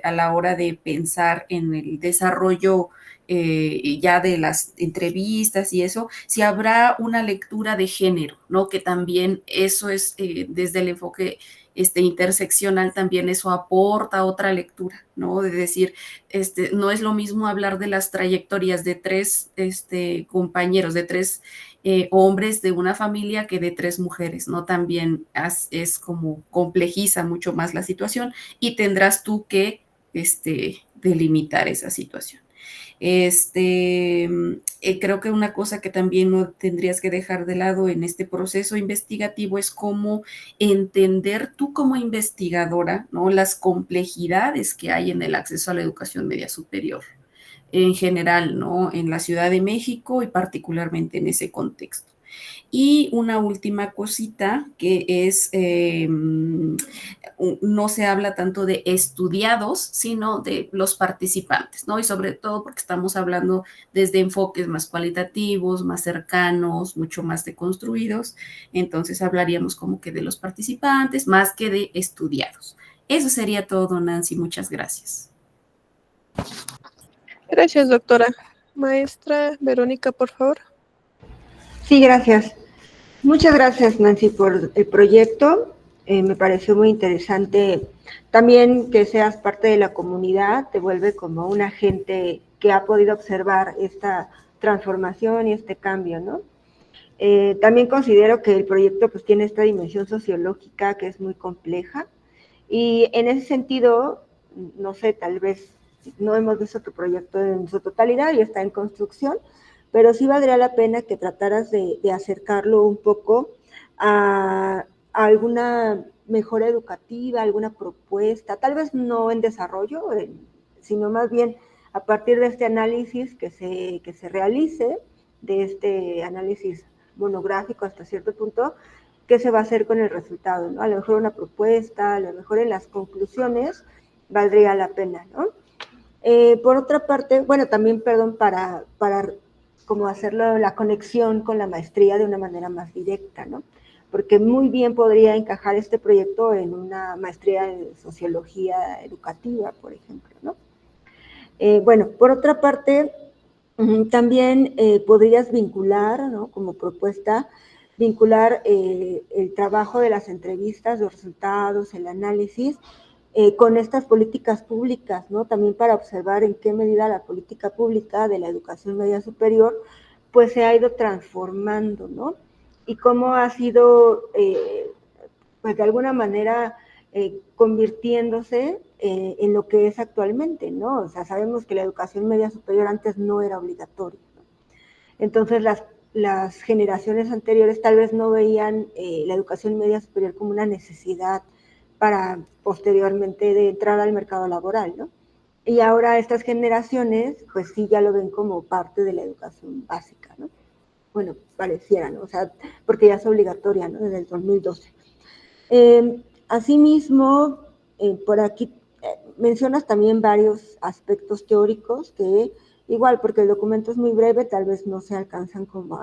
a la hora de pensar en el desarrollo ya de las entrevistas y eso, si habrá una lectura de género, ¿no? Que también eso es desde el enfoque interseccional, también eso aporta otra lectura, ¿no? De decir, no es lo mismo hablar de las trayectorias de 3 compañeros, de 3 hombres de una familia que de 3 mujeres, ¿no? También es como complejiza mucho más la situación y tendrás tú que delimitar esa situación. Creo que una cosa que también no tendrías que dejar de lado en este proceso investigativo es cómo entender tú como investigadora, ¿no? Las complejidades que hay en el acceso a la educación media superior en general, ¿no? En la Ciudad de México y particularmente en ese contexto. Y una última cosita que es, no se habla tanto de estudiados, sino de los participantes, ¿no? Y sobre todo porque estamos hablando desde enfoques más cualitativos, más cercanos, mucho más deconstruidos. Entonces hablaríamos como que de los participantes más que de estudiados. Eso sería todo, Nancy. Muchas gracias. Gracias, doctora. Maestra Verónica, por favor. Sí, gracias. Muchas gracias, Nancy, por el proyecto. Me pareció muy interesante también que seas parte de la comunidad, te vuelve como un agente que ha podido observar esta transformación y este cambio, ¿no? También considero que el proyecto pues tiene esta dimensión sociológica que es muy compleja y en ese sentido, no sé, tal vez no hemos visto tu proyecto en su totalidad y está en construcción, pero sí valdría la pena que trataras de acercarlo un poco a alguna mejora educativa, alguna propuesta, tal vez no en desarrollo, sino más bien a partir de este análisis que se realice, de este análisis monográfico hasta cierto punto, qué se va a hacer con el resultado, ¿no? A lo mejor una propuesta, a lo mejor en las conclusiones valdría la pena, ¿no? Por otra parte, bueno, también, perdón, para como hacerlo la conexión con la maestría de una manera más directa, ¿no? Porque muy bien podría encajar este proyecto en una maestría en sociología educativa, por ejemplo, ¿no? Bueno, por otra parte, también podrías vincular, ¿no? Como propuesta, vincular el trabajo de las entrevistas, los resultados, el análisis, con estas políticas públicas, ¿no? También para observar en qué medida la política pública de la educación media superior, pues se ha ido transformando, ¿no? Y cómo ha sido, pues de alguna manera, convirtiéndose en lo que es actualmente, ¿no? O sea, sabemos que la educación media superior antes no era obligatoria, ¿no? Entonces las generaciones anteriores tal vez no veían la educación media superior como una necesidad para posteriormente de entrar al mercado laboral, ¿no? Y ahora estas generaciones, pues sí, ya lo ven como parte de la educación básica, ¿no? Bueno, pareciera, ¿no? O sea, porque ya es obligatoria, ¿no? Desde el 2012. Asimismo, por aquí mencionas también varios aspectos teóricos que igual, porque el documento es muy breve, tal vez no se alcanzan como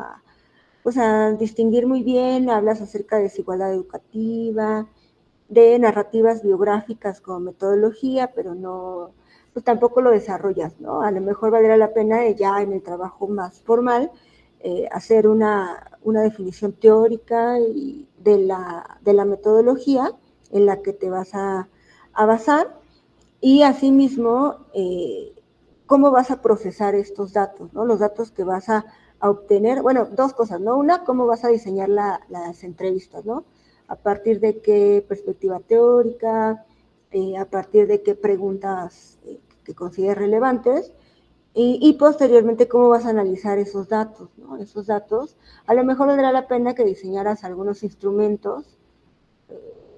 pues a distinguir muy bien, hablas acerca de desigualdad educativa, de narrativas biográficas como metodología, pero no, pues tampoco lo desarrollas, ¿no? A lo mejor valdría la pena ya en el trabajo más formal hacer una definición teórica y de la metodología en la que te vas a basar y asimismo cómo vas a procesar estos datos, ¿no? Los datos que vas a obtener, bueno, dos cosas, ¿no? Una, cómo vas a diseñar las entrevistas, ¿no? A partir de qué perspectiva teórica, a partir de qué preguntas que consideres relevantes, y posteriormente cómo vas a analizar esos datos, ¿no? Esos datos, a lo mejor valdrá la pena que diseñaras algunos instrumentos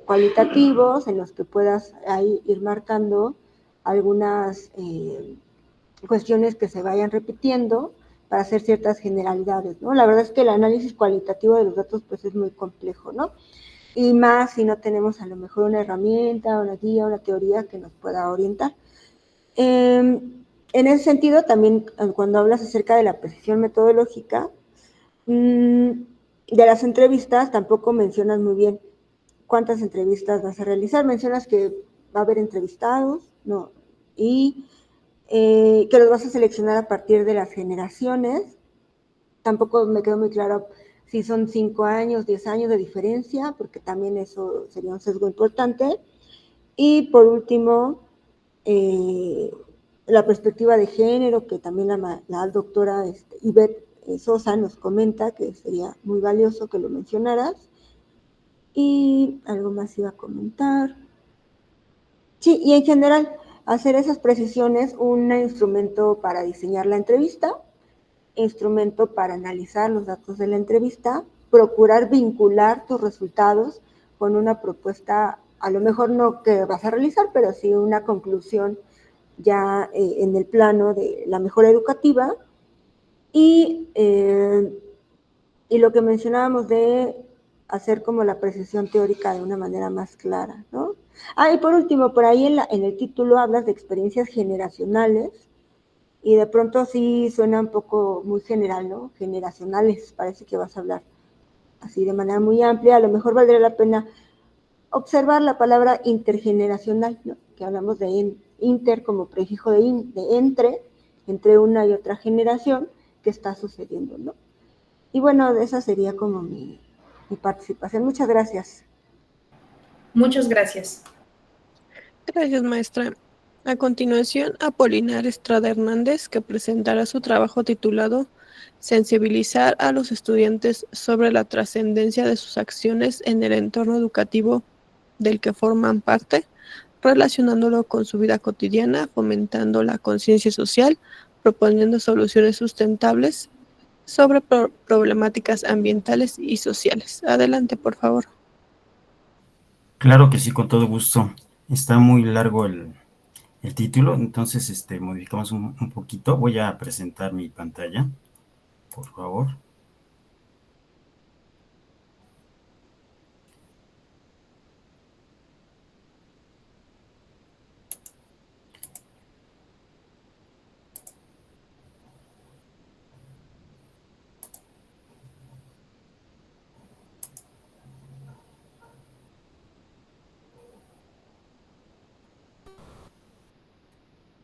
cualitativos en los que puedas ahí ir marcando algunas cuestiones que se vayan repitiendo para hacer ciertas generalidades, ¿no? La verdad es que el análisis cualitativo de los datos pues es muy complejo, ¿no? Y más si no tenemos a lo mejor una herramienta, una guía, una teoría que nos pueda orientar. En ese sentido, también cuando hablas acerca de la precisión metodológica, de las entrevistas tampoco mencionas muy bien cuántas entrevistas vas a realizar. Mencionas que va a haber entrevistados, ¿no? Y que los vas a seleccionar a partir de las generaciones. Tampoco me quedó muy claro si son 5 años, 10 años de diferencia, porque también eso sería un sesgo importante. Y por último, la perspectiva de género, que también la doctora Ivette Sosa nos comenta que sería muy valioso que lo mencionaras. Y algo más iba a comentar. Sí, y en general, hacer esas precisiones un instrumento para diseñar la entrevista, instrumento para analizar los datos de la entrevista, procurar vincular tus resultados con una propuesta, a lo mejor no que vas a realizar, pero sí una conclusión ya en el plano de la mejora educativa y lo que mencionábamos de hacer como la precisión teórica de una manera más clara, ¿no? Y por último, por ahí en el título hablas de experiencias generacionales y de pronto sí suena un poco muy general, ¿no? Generacionales, parece que vas a hablar así de manera muy amplia. A lo mejor valdría la pena observar la palabra intergeneracional, ¿no? Que hablamos de inter como prefijo de entre una y otra generación que está sucediendo, ¿no? Y bueno, esa sería como mi participación. Muchas gracias. Muchas gracias. Gracias, maestra. A continuación, Apolinar Estrada Hernández, que presentará su trabajo titulado Sensibilizar a los estudiantes sobre la trascendencia de sus acciones en el entorno educativo del que forman parte, relacionándolo con su vida cotidiana, fomentando la conciencia social, proponiendo soluciones sustentables sobre problemáticas ambientales y sociales. Adelante, por favor. Claro que sí, con todo gusto. Está muy largo el título, entonces modificamos un poquito. Voy a presentar mi pantalla, por favor.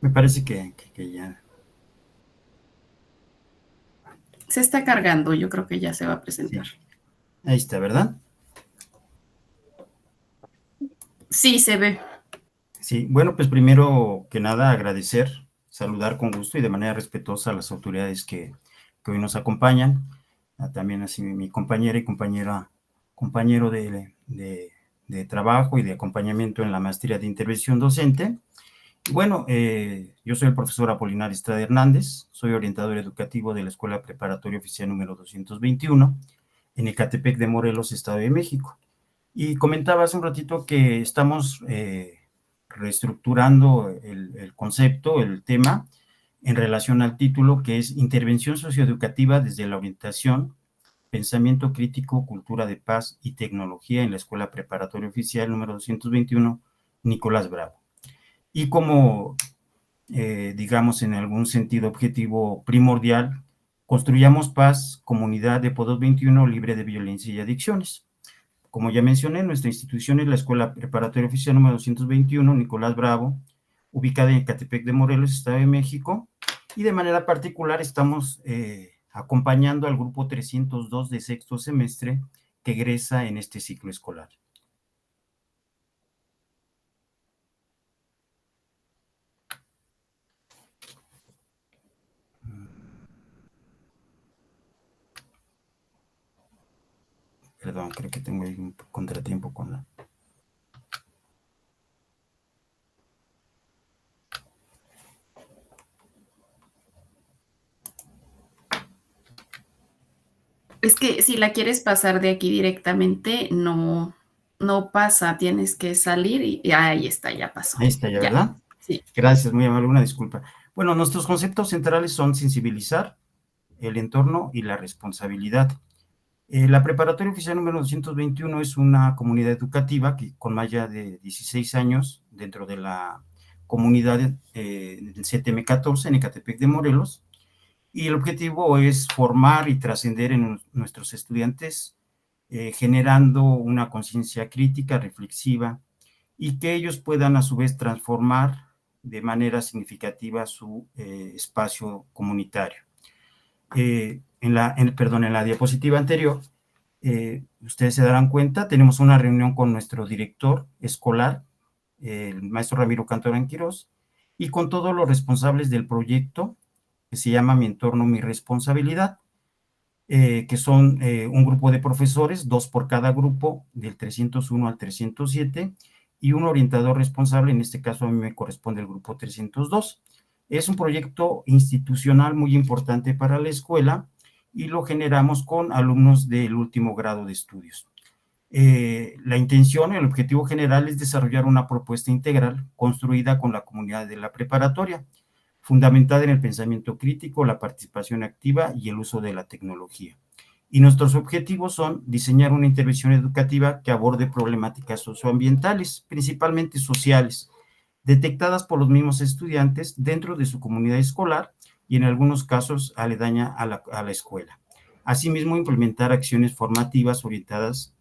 Me parece que ya. Se está cargando, yo creo que ya se va a presentar. Sí. Ahí está, ¿verdad? Sí, se ve. Sí, bueno, pues primero que nada agradecer, saludar con gusto y de manera respetuosa a las autoridades que hoy nos acompañan, también así mi compañera y compañero de trabajo y de acompañamiento en la maestría de intervención docente. Bueno, yo soy el profesor Apolinar Estrada Hernández, soy orientador educativo de la Escuela Preparatoria Oficial número 221 en Ecatepec de Morelos, Estado de México. Y comentaba hace un ratito que estamos reestructurando el concepto, el tema, en relación al título, que es Intervención Socioeducativa desde la Orientación, Pensamiento Crítico, Cultura de Paz y Tecnología en la Escuela Preparatoria Oficial número 221, Nicolás Bravo. Y como, digamos, en algún sentido objetivo primordial, construyamos paz, comunidad de Podos 21 libre de violencia y adicciones. Como ya mencioné, nuestra institución es la Escuela Preparatoria Oficial número 221, Nicolás Bravo, ubicada en Ecatepec de Morelos, Estado de México, y de manera particular estamos acompañando al grupo 302 de sexto semestre que egresa en este ciclo escolar. Perdón, creo que tengo ahí un contratiempo con la... Es que si la quieres pasar de aquí directamente, no pasa, tienes que salir y ahí está, ya pasó. Ahí está ya, ¿verdad? Sí. Gracias, muy amable, una disculpa. Bueno, nuestros conceptos centrales son sensibilizar, el entorno y la responsabilidad. La Preparatoria Oficial número 221 es una comunidad educativa que con más ya de 16 años dentro de la comunidad del CTM 14 en Ecatepec de Morelos, y el objetivo es formar y trascender en nuestros estudiantes generando una conciencia crítica, reflexiva, y que ellos puedan a su vez transformar de manera significativa su espacio comunitario. En la diapositiva anterior, ustedes se darán cuenta, tenemos una reunión con nuestro director escolar, el maestro Ramiro Cantorán Quirós, y con todos los responsables del proyecto que se llama Mi Entorno, Mi Responsabilidad, que son un grupo de profesores, 2 por cada grupo, del 301 al 307, y un orientador responsable, en este caso a mí me corresponde el grupo 302. Es un proyecto institucional muy importante para la escuela y lo generamos con alumnos del último grado de estudios. La intención, el objetivo general es desarrollar una propuesta integral construida con la comunidad de la preparatoria, fundamentada en el pensamiento crítico, la participación activa y el uso de la tecnología. Y nuestros objetivos son diseñar una intervención educativa que aborde problemáticas socioambientales, principalmente sociales, detectadas por los mismos estudiantes dentro de su comunidad escolar y en algunos casos aledaña a la escuela. Asimismo, implementar acciones formativas orientadas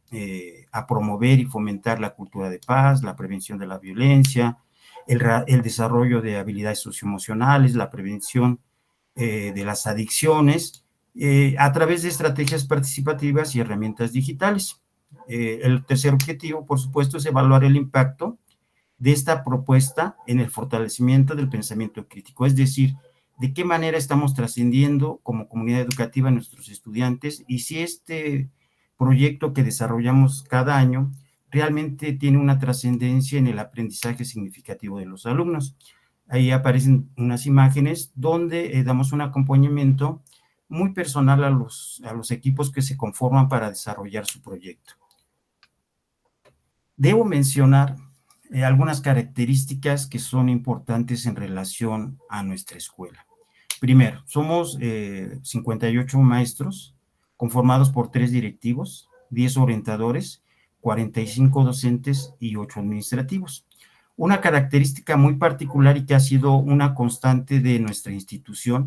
a promover y fomentar la cultura de paz, la prevención de la violencia, el desarrollo de habilidades socioemocionales, la prevención de las adicciones, a través de estrategias participativas y herramientas digitales. El tercer objetivo, por supuesto, es evaluar el impacto de esta propuesta en el fortalecimiento del pensamiento crítico, es decir, de qué manera estamos trascendiendo como comunidad educativa a nuestros estudiantes y si este proyecto que desarrollamos cada año realmente tiene una trascendencia en el aprendizaje significativo de los alumnos. Ahí aparecen unas imágenes donde damos un acompañamiento muy personal a los equipos que se conforman para desarrollar su proyecto. Debo mencionar algunas características que son importantes en relación a nuestra escuela. Primero, somos 58 maestros conformados por 3 directivos, 10 orientadores, 45 docentes y 8 administrativos. Una característica muy particular y que ha sido una constante de nuestra institución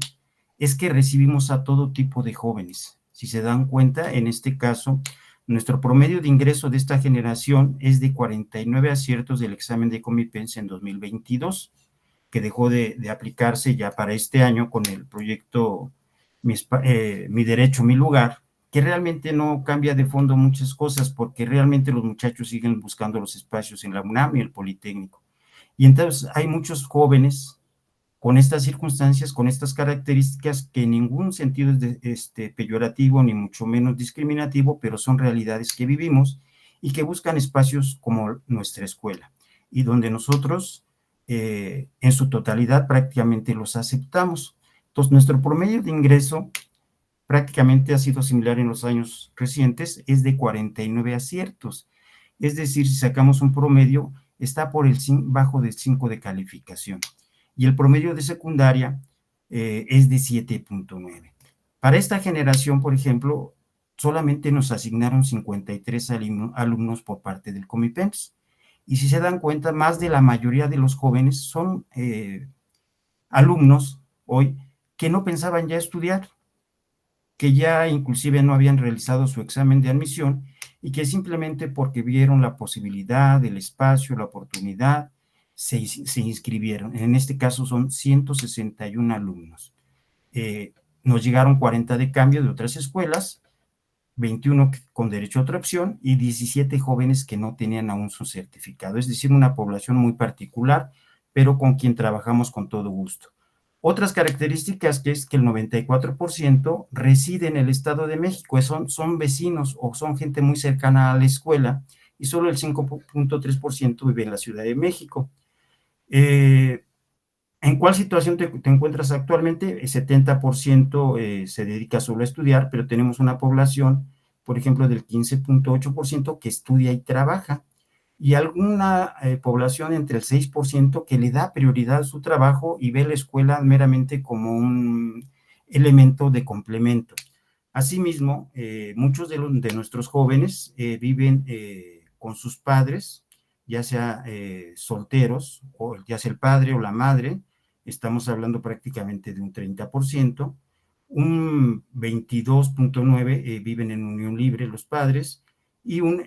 es que recibimos a todo tipo de jóvenes. Si se dan cuenta, en este caso, nuestro promedio de ingreso de esta generación es de 49 aciertos del examen de Comipense en 2022, que dejó de aplicarse ya para este año con el proyecto Mi Derecho, Mi Lugar, que realmente no cambia de fondo muchas cosas, porque realmente los muchachos siguen buscando los espacios en la UNAM y el Politécnico. Y entonces hay muchos jóvenes con estas circunstancias, con estas características, que en ningún sentido es peyorativo, ni mucho menos discriminativo, pero son realidades que vivimos y que buscan espacios como nuestra escuela, y donde nosotros, en su totalidad, prácticamente los aceptamos. Entonces, nuestro promedio de ingreso prácticamente ha sido similar en los años recientes, es de 49 aciertos. Es decir, si sacamos un promedio, está por bajo de 5 de calificación. Y el promedio de secundaria es de 7.9. Para esta generación, por ejemplo, solamente nos asignaron 53 alumnos por parte del Comipems. Y si se dan cuenta, más de la mayoría de los jóvenes son alumnos hoy que no pensaban ya estudiar, que ya inclusive no habían realizado su examen de admisión y que simplemente porque vieron la posibilidad, el espacio, la oportunidad, se inscribieron. En este caso son 161 alumnos. Nos llegaron 40 de cambio de otras escuelas, 21 con derecho a otra opción y 17 jóvenes que no tenían aún su certificado. Es decir, una población muy particular, pero con quien trabajamos con todo gusto. Otras características que es que el 94% reside en el Estado de México, son vecinos o son gente muy cercana a la escuela, y solo el 5.3% vive en la Ciudad de México. ¿En cuál situación te encuentras actualmente? El 70% se dedica solo a estudiar, pero tenemos una población, por ejemplo, del 15.8% que estudia y trabaja, y alguna población entre el 6% que le da prioridad a su trabajo y ve la escuela meramente como un elemento de complemento. Asimismo, muchos de nuestros jóvenes viven con sus padres, ya sea solteros, o ya sea el padre o la madre. Estamos hablando prácticamente de un 30%, un 22.9% viven en unión libre los padres, y un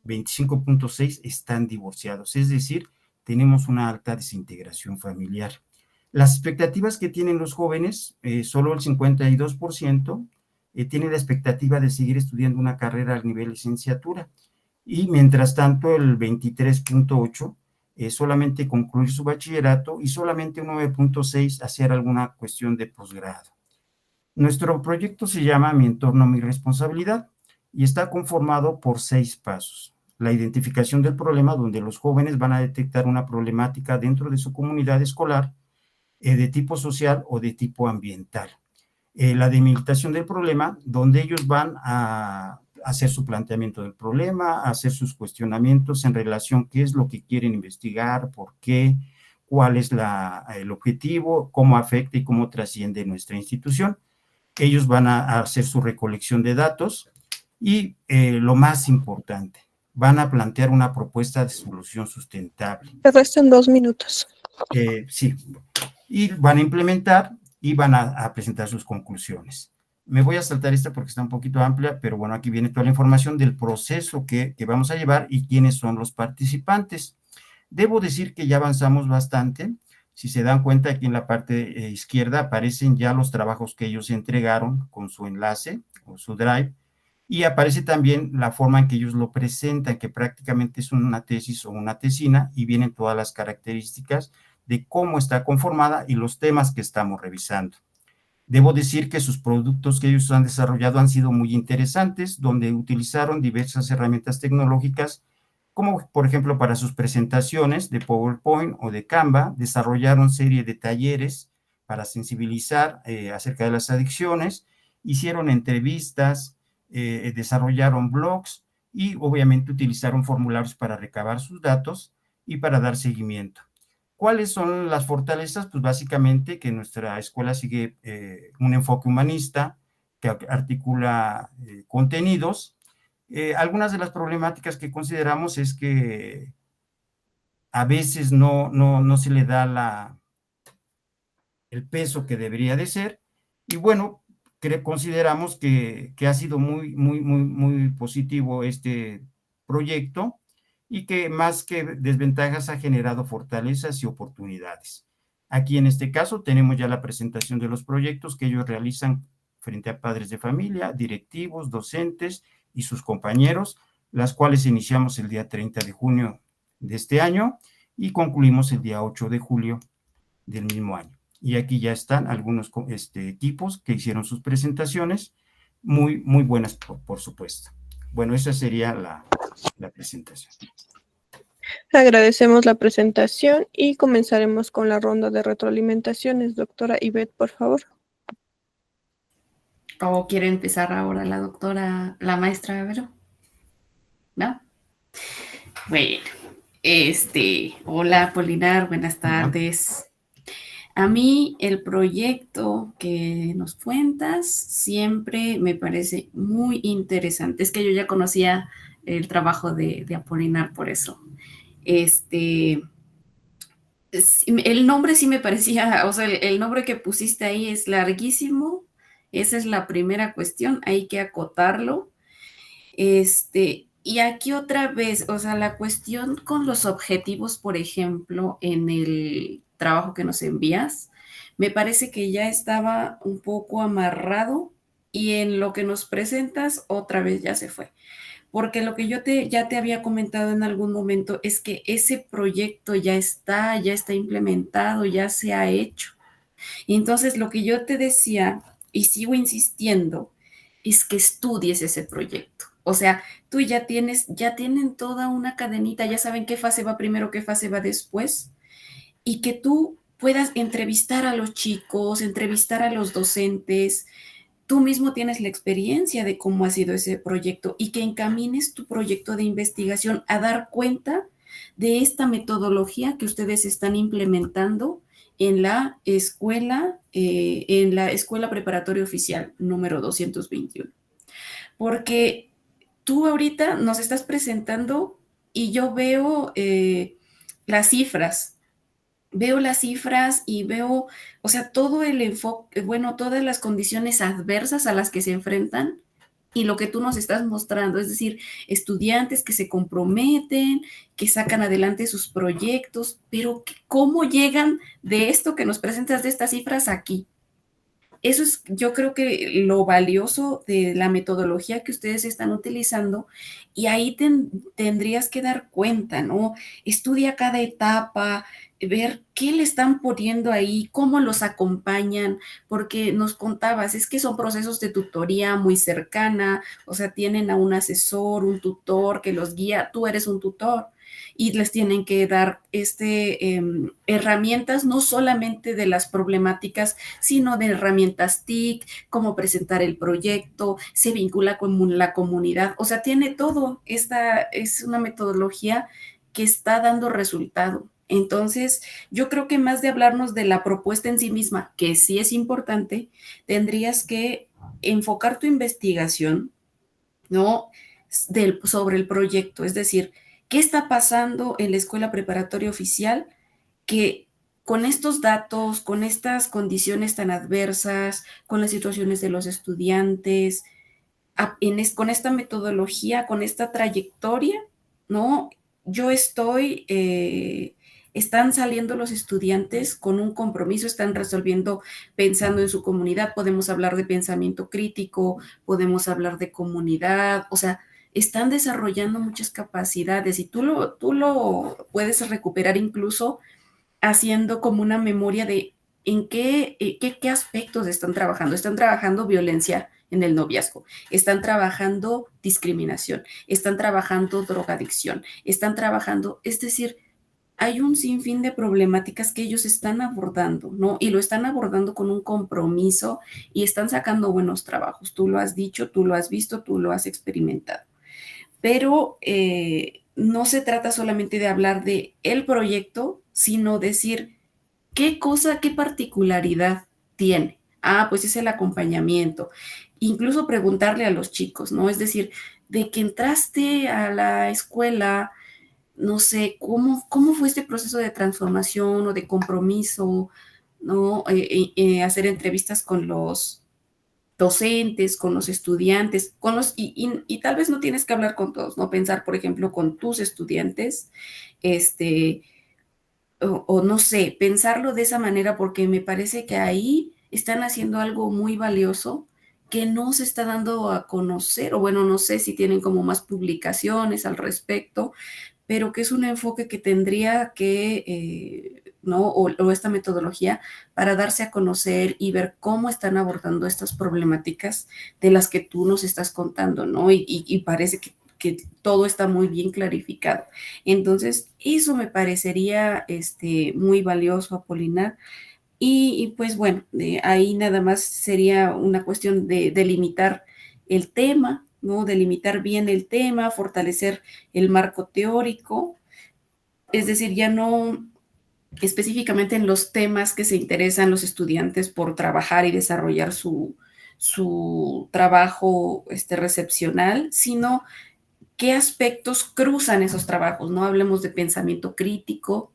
25.6% están divorciados, es decir, tenemos una alta desintegración familiar. Las expectativas que tienen los jóvenes, solo el 52% tiene la expectativa de seguir estudiando una carrera al nivel licenciatura, y mientras tanto el 23.8% solamente concluir su bachillerato, y solamente un 9.6% hacer alguna cuestión de posgrado. Nuestro proyecto se llama Mi Entorno, Mi Responsabilidad, y está conformado por 6 pasos. La identificación del problema, donde los jóvenes van a detectar una problemática dentro de su comunidad escolar, de tipo social o de tipo ambiental. La delimitación del problema, donde ellos van a hacer su planteamiento del problema, a hacer sus cuestionamientos en relación a qué es lo que quieren investigar, por qué, cuál es el objetivo, cómo afecta y cómo trasciende nuestra institución. Ellos van a hacer su recolección de datos y lo más importante, van a plantear una propuesta de solución sustentable. Te restan 2 minutos. Sí, y van a implementar y van a presentar sus conclusiones. Me voy a saltar esta porque está un poquito amplia, pero bueno, aquí viene toda la información del proceso que vamos a llevar y quiénes son los participantes. Debo decir que ya avanzamos bastante. Si se dan cuenta, aquí en la parte izquierda aparecen ya los trabajos que ellos entregaron con su enlace o su drive. y aparece también la forma en que ellos lo presentan, que prácticamente es una tesis o una tesina, y vienen todas las características de cómo está conformada y los temas que estamos revisando. Debo decir que sus productos que ellos han desarrollado han sido muy interesantes, donde utilizaron diversas herramientas tecnológicas, como por ejemplo para sus presentaciones de PowerPoint o de Canva, desarrollaron serie de talleres para sensibilizar acerca de las adicciones, hicieron entrevistas, desarrollaron blogs y obviamente utilizaron formularios para recabar sus datos y para dar seguimiento. ¿Cuáles son las fortalezas? Pues básicamente que nuestra escuela sigue un enfoque humanista que articula contenidos. Algunas de las problemáticas que consideramos es que a veces no se le da el peso que debería de ser, y bueno, consideramos que ha sido muy positivo este proyecto, y que más que desventajas ha generado fortalezas y oportunidades. Aquí en este caso tenemos ya la presentación de los proyectos que ellos realizan frente a padres de familia, directivos, docentes y sus compañeros, las cuales iniciamos el día 30 de junio de este año y concluimos el día 8 de julio del mismo año. Y aquí ya están algunos equipos que hicieron sus presentaciones, muy buenas, por supuesto. Bueno, esa sería la presentación. Agradecemos la presentación y comenzaremos con la ronda de retroalimentaciones. Doctora Ivette, por favor. ¿O quiere empezar ahora la maestra Vero? ¿No? Bueno, hola Polinar, buenas tardes. A mí el proyecto que nos cuentas siempre me parece muy interesante. Es que yo ya conocía el trabajo de Apolinar por eso. El nombre sí me parecía, o sea, el nombre que pusiste ahí es larguísimo. Esa es la primera cuestión, hay que acotarlo. Y aquí otra vez, o sea, la cuestión con los objetivos, por ejemplo, en el trabajo que nos envías, me parece que ya estaba un poco amarrado y en lo que nos presentas otra vez ya se fue. Porque lo que ya te había comentado en algún momento es que ese proyecto ya está implementado, ya se ha hecho. Y entonces lo que yo te decía, y sigo insistiendo, es que estudies ese proyecto. O sea, tú ya tienen toda una cadenita, ya saben qué fase va primero, qué fase va después, y que tú puedas entrevistar a los chicos, entrevistar a los docentes, tú mismo tienes la experiencia de cómo ha sido ese proyecto y que encamines tu proyecto de investigación a dar cuenta de esta metodología que ustedes están implementando en la escuela preparatoria oficial número 221. Porque tú ahorita nos estás presentando y yo veo las cifras. Veo las cifras y veo, o sea, todo el enfoque, bueno, todas las condiciones adversas a las que se enfrentan y lo que tú nos estás mostrando, es decir, estudiantes que se comprometen, que sacan adelante sus proyectos, pero ¿cómo llegan de esto que nos presentas de estas cifras aquí? Eso es, yo creo que lo valioso de la metodología que ustedes están utilizando, y ahí tendrías que dar cuenta, ¿no? Estudia cada etapa, ver qué le están poniendo ahí, cómo los acompañan, porque nos contabas, es que son procesos de tutoría muy cercana, o sea, tienen a un asesor, un tutor que los guía, tú eres un tutor, y les tienen que dar herramientas no solamente de las problemáticas, sino de herramientas TIC, cómo presentar el proyecto, se vincula con la comunidad, o sea, tiene todo. Esta es una metodología que está dando resultado. Entonces, yo creo que más de hablarnos de la propuesta en sí misma, que sí es importante, tendrías que enfocar tu investigación, ¿no? Sobre el proyecto, es decir, ¿qué está pasando en la escuela preparatoria oficial que con estos datos, con estas condiciones tan adversas, con las situaciones de los estudiantes, con esta metodología, con esta trayectoria, ¿no? Yo estoy están saliendo los estudiantes con un compromiso, están resolviendo pensando en su comunidad. Podemos hablar de pensamiento crítico, podemos hablar de comunidad, o sea, están desarrollando muchas capacidades y tú lo puedes recuperar incluso haciendo como una memoria de en qué aspectos están trabajando. Están trabajando violencia en el noviazgo, están trabajando discriminación, están trabajando drogadicción, están trabajando, es decir, hay un sinfín de problemáticas que ellos están abordando, ¿no? Y lo están abordando con un compromiso y están sacando buenos trabajos. Tú lo has dicho, tú lo has visto, tú lo has experimentado. Pero no se trata solamente de hablar de el proyecto, sino decir qué cosa, qué particularidad tiene. Ah, pues es el acompañamiento. Incluso preguntarle a los chicos, ¿no? Es decir, de que entraste a la escuela, no sé, ¿cómo fue este proceso de transformación o de compromiso, ¿no? Hacer entrevistas con los docentes, con los estudiantes, y tal vez no tienes que hablar con todos, ¿no? Pensar, por ejemplo, con tus estudiantes, o no sé, pensarlo de esa manera porque me parece que ahí están haciendo algo muy valioso que no se está dando a conocer, o bueno, no sé si tienen como más publicaciones al respecto, pero que es un enfoque que tendría que, ¿no? O esta metodología para darse a conocer y ver cómo están abordando estas problemáticas de las que tú nos estás contando, ¿no? Y parece que todo está muy bien clarificado. Entonces, eso me parecería muy valioso, Apolinar. Y pues bueno, ahí nada más sería una cuestión de delimitar el tema, ¿no? Delimitar bien el tema, fortalecer el marco teórico, es decir, ya no específicamente en los temas que se interesan los estudiantes por trabajar y desarrollar su trabajo recepcional, sino qué aspectos cruzan esos trabajos, ¿no? Hablemos de pensamiento crítico,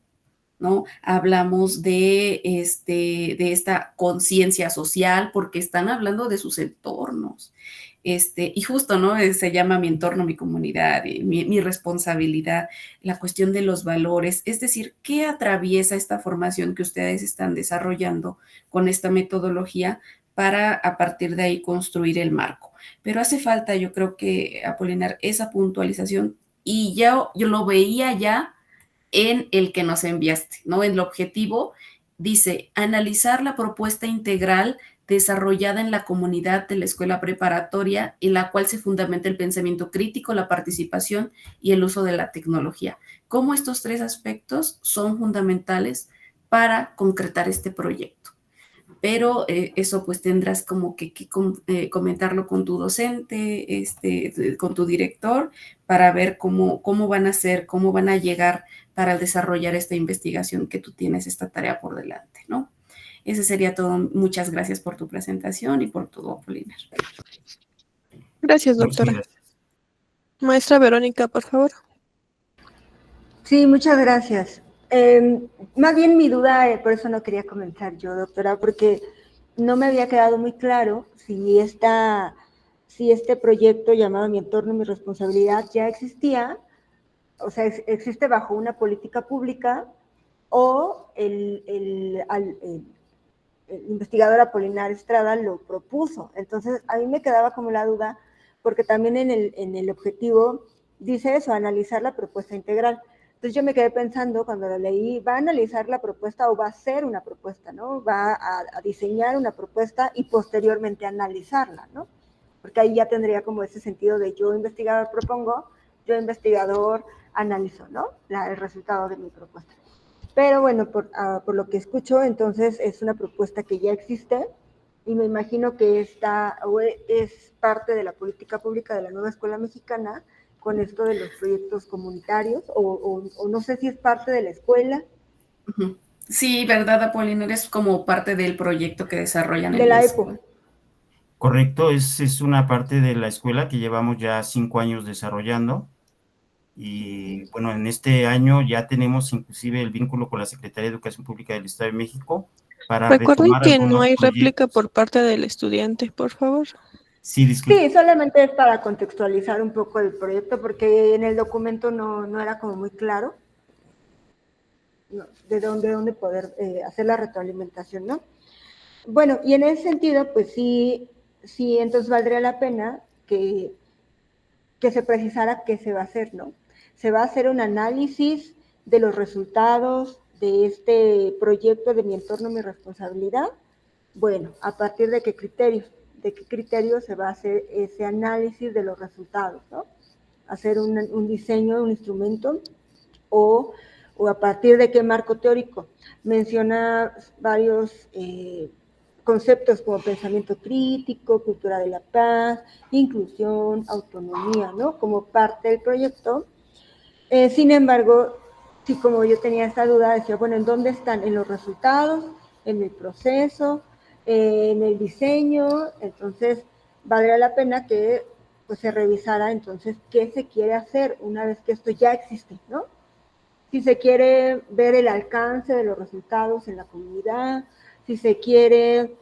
¿no? Hablamos de esta conciencia social, porque están hablando de sus entornos. Y justo, ¿no? Se llama mi entorno, mi comunidad, mi responsabilidad, la cuestión de los valores, es decir, ¿qué atraviesa esta formación que ustedes están desarrollando con esta metodología para a partir de ahí construir el marco? Pero hace falta, yo creo que, Apolinar, esa puntualización, y ya yo lo veía ya en el que nos enviaste, ¿no? En el objetivo dice, analizar la propuesta integral desarrollada en la comunidad de la escuela preparatoria, en la cual se fundamenta el pensamiento crítico, la participación y el uso de la tecnología. ¿Cómo estos tres aspectos son fundamentales para concretar este proyecto? Pero eso pues tendrás como que comentarlo con tu docente, con tu director, para ver cómo van a hacer, cómo van a llegar para desarrollar esta investigación que tú tienes, esta tarea por delante, ¿no? Ese sería todo. Muchas gracias por tu presentación y por todo, Apolinar. Gracias, doctora. Gracias. Maestra Verónica, por favor. Sí, muchas gracias. Más bien mi duda, por eso no quería comenzar yo, doctora, porque no me había quedado muy claro si este proyecto llamado Mi Entorno, Mi Responsabilidad ya existía, o sea, existe bajo una política pública, o el investigador Apolinar Estrada lo propuso. Entonces, a mí me quedaba como la duda, porque también en el objetivo dice eso, analizar la propuesta integral. Entonces yo me quedé pensando cuando lo leí, ¿va a analizar la propuesta o va a hacer una propuesta, ¿no? Va a diseñar una propuesta y posteriormente analizarla, ¿no? Porque ahí ya tendría como ese sentido de yo investigador propongo, yo investigador analizo, ¿no? El resultado de mi propuesta. Pero bueno, por lo que escucho, entonces es una propuesta que ya existe y me imagino que es parte de la política pública de la nueva escuela mexicana con esto de los proyectos comunitarios, o no sé si es parte de la escuela. Sí, ¿verdad, Apolinar? Es como parte del proyecto que desarrollan de la EPO. Correcto, es una parte de la escuela que llevamos ya 5 años desarrollando. Y bueno, en este año ya tenemos inclusive el vínculo con la Secretaría de Educación Pública del Estado de México para Recuerden retomar que no algunos hay proyectos. réplica por parte del estudiante, por favor. Sí, Sí, solamente es para contextualizar un poco el proyecto, porque en el documento no era como muy claro. ¿no? De dónde poder hacer la retroalimentación, ¿no? Bueno, y en ese sentido, pues sí, entonces valdría la pena que se precisara qué se va a hacer, ¿no? Se va a hacer un análisis de los resultados de este proyecto de Mi Entorno, Mi Responsabilidad. Bueno, ¿a partir de qué criterios? ¿De qué criterios se va a hacer ese análisis de los resultados, ¿no? Hacer un diseño, un instrumento, o a partir de qué marco teórico. Menciona varios conceptos como pensamiento crítico, cultura de la paz, inclusión, autonomía, ¿no? Como parte del proyecto. Sin embargo, sí, como yo tenía esta duda, decía, bueno, ¿en dónde están? ¿En los resultados? ¿En el proceso? ¿En el diseño? Entonces, valdría la pena que pues, se revisara entonces qué se quiere hacer una vez que esto ya existe, ¿no? Si se quiere ver el alcance de los resultados en la comunidad, si se quiere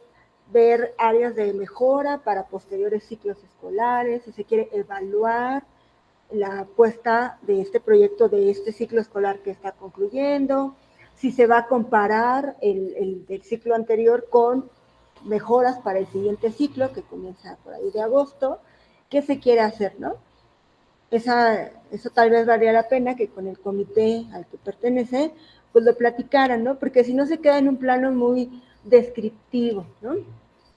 ver áreas de mejora para posteriores ciclos escolares, si se quiere evaluar la apuesta de este proyecto, de este ciclo escolar que está concluyendo, si se va a comparar el del ciclo anterior con mejoras para el siguiente ciclo que comienza por ahí de agosto, ¿qué se quiere hacer, no? Eso tal vez valdría la pena que con el comité al que pertenece, pues lo platicaran, ¿no? Porque si no se queda en un plano muy descriptivo, ¿no?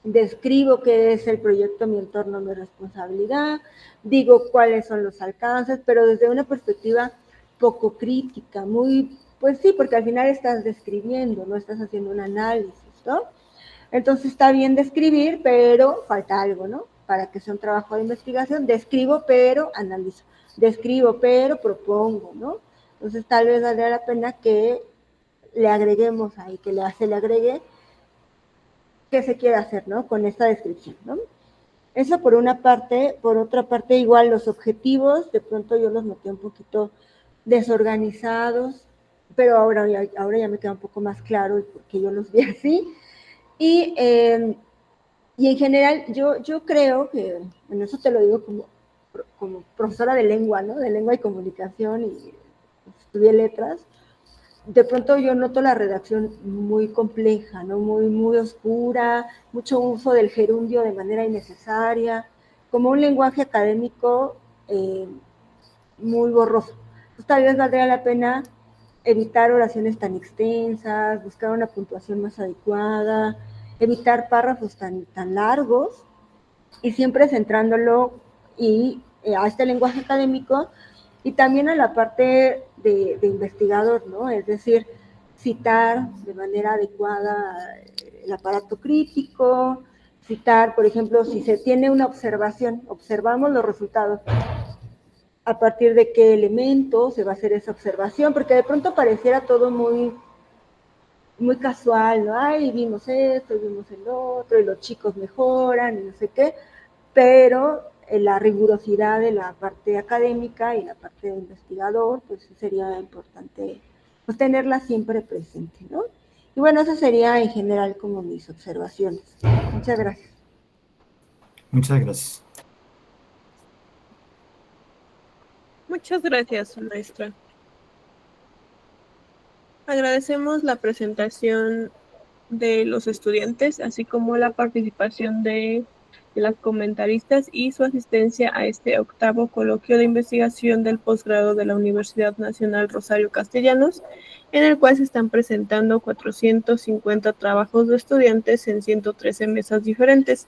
Describo qué es el proyecto Mi Entorno, Mi Responsabilidad, digo cuáles son los alcances, pero desde una perspectiva poco crítica, muy, pues sí, porque al final estás describiendo, no estás haciendo un análisis, ¿no? Entonces está bien describir, pero falta algo, ¿no? Para que sea un trabajo de investigación, describo, pero analizo, describo, pero propongo, ¿no? Entonces tal vez valdría la pena que le agreguemos ahí, que se le agregue qué se quiere hacer, ¿no? Con esta descripción, ¿no? Eso por una parte. Por otra parte, igual los objetivos, de pronto yo los noté un poquito desorganizados, pero ahora ya me queda un poco más claro el por qué yo los vi así. Y en general, yo creo que, bueno, eso te lo digo como profesora de lengua, ¿no? De lengua y comunicación, y estudié letras. De pronto yo noto la redacción muy compleja, ¿no? Muy oscura, mucho uso del gerundio de manera innecesaria, como un lenguaje académico muy borroso. Pues tal vez valdría la pena evitar oraciones tan extensas, buscar una puntuación más adecuada, evitar párrafos tan largos, y siempre centrándolo a este lenguaje académico y también a la parte de investigador, ¿no? Es decir, citar de manera adecuada el aparato crítico, citar, por ejemplo, si se tiene una observación, observamos los resultados, a partir de qué elemento se va a hacer esa observación, porque de pronto pareciera todo muy casual, ¿no? Ay, vimos esto, vimos el otro, y los chicos mejoran, y no sé qué, pero la rigurosidad de la parte académica y la parte de investigador, pues sería importante pues, tenerla siempre presente, ¿no? Y bueno, eso sería en general como mis observaciones. Muchas gracias. Muchas gracias. Muchas gracias, maestra. Agradecemos la presentación de los estudiantes, así como la participación de las comentaristas y su asistencia a este 8º coloquio de investigación del posgrado de la Universidad Nacional Rosario Castellanos, en el cual se están presentando 450 trabajos de estudiantes en 113 mesas diferentes,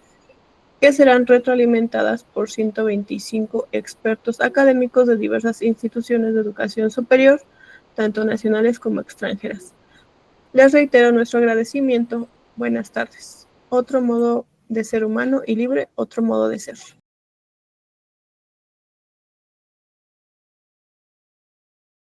que serán retroalimentadas por 125 expertos académicos de diversas instituciones de educación superior, tanto nacionales como extranjeras. Les reitero nuestro agradecimiento. Buenas tardes. Otro modo de ser humano y libre, otro modo de ser.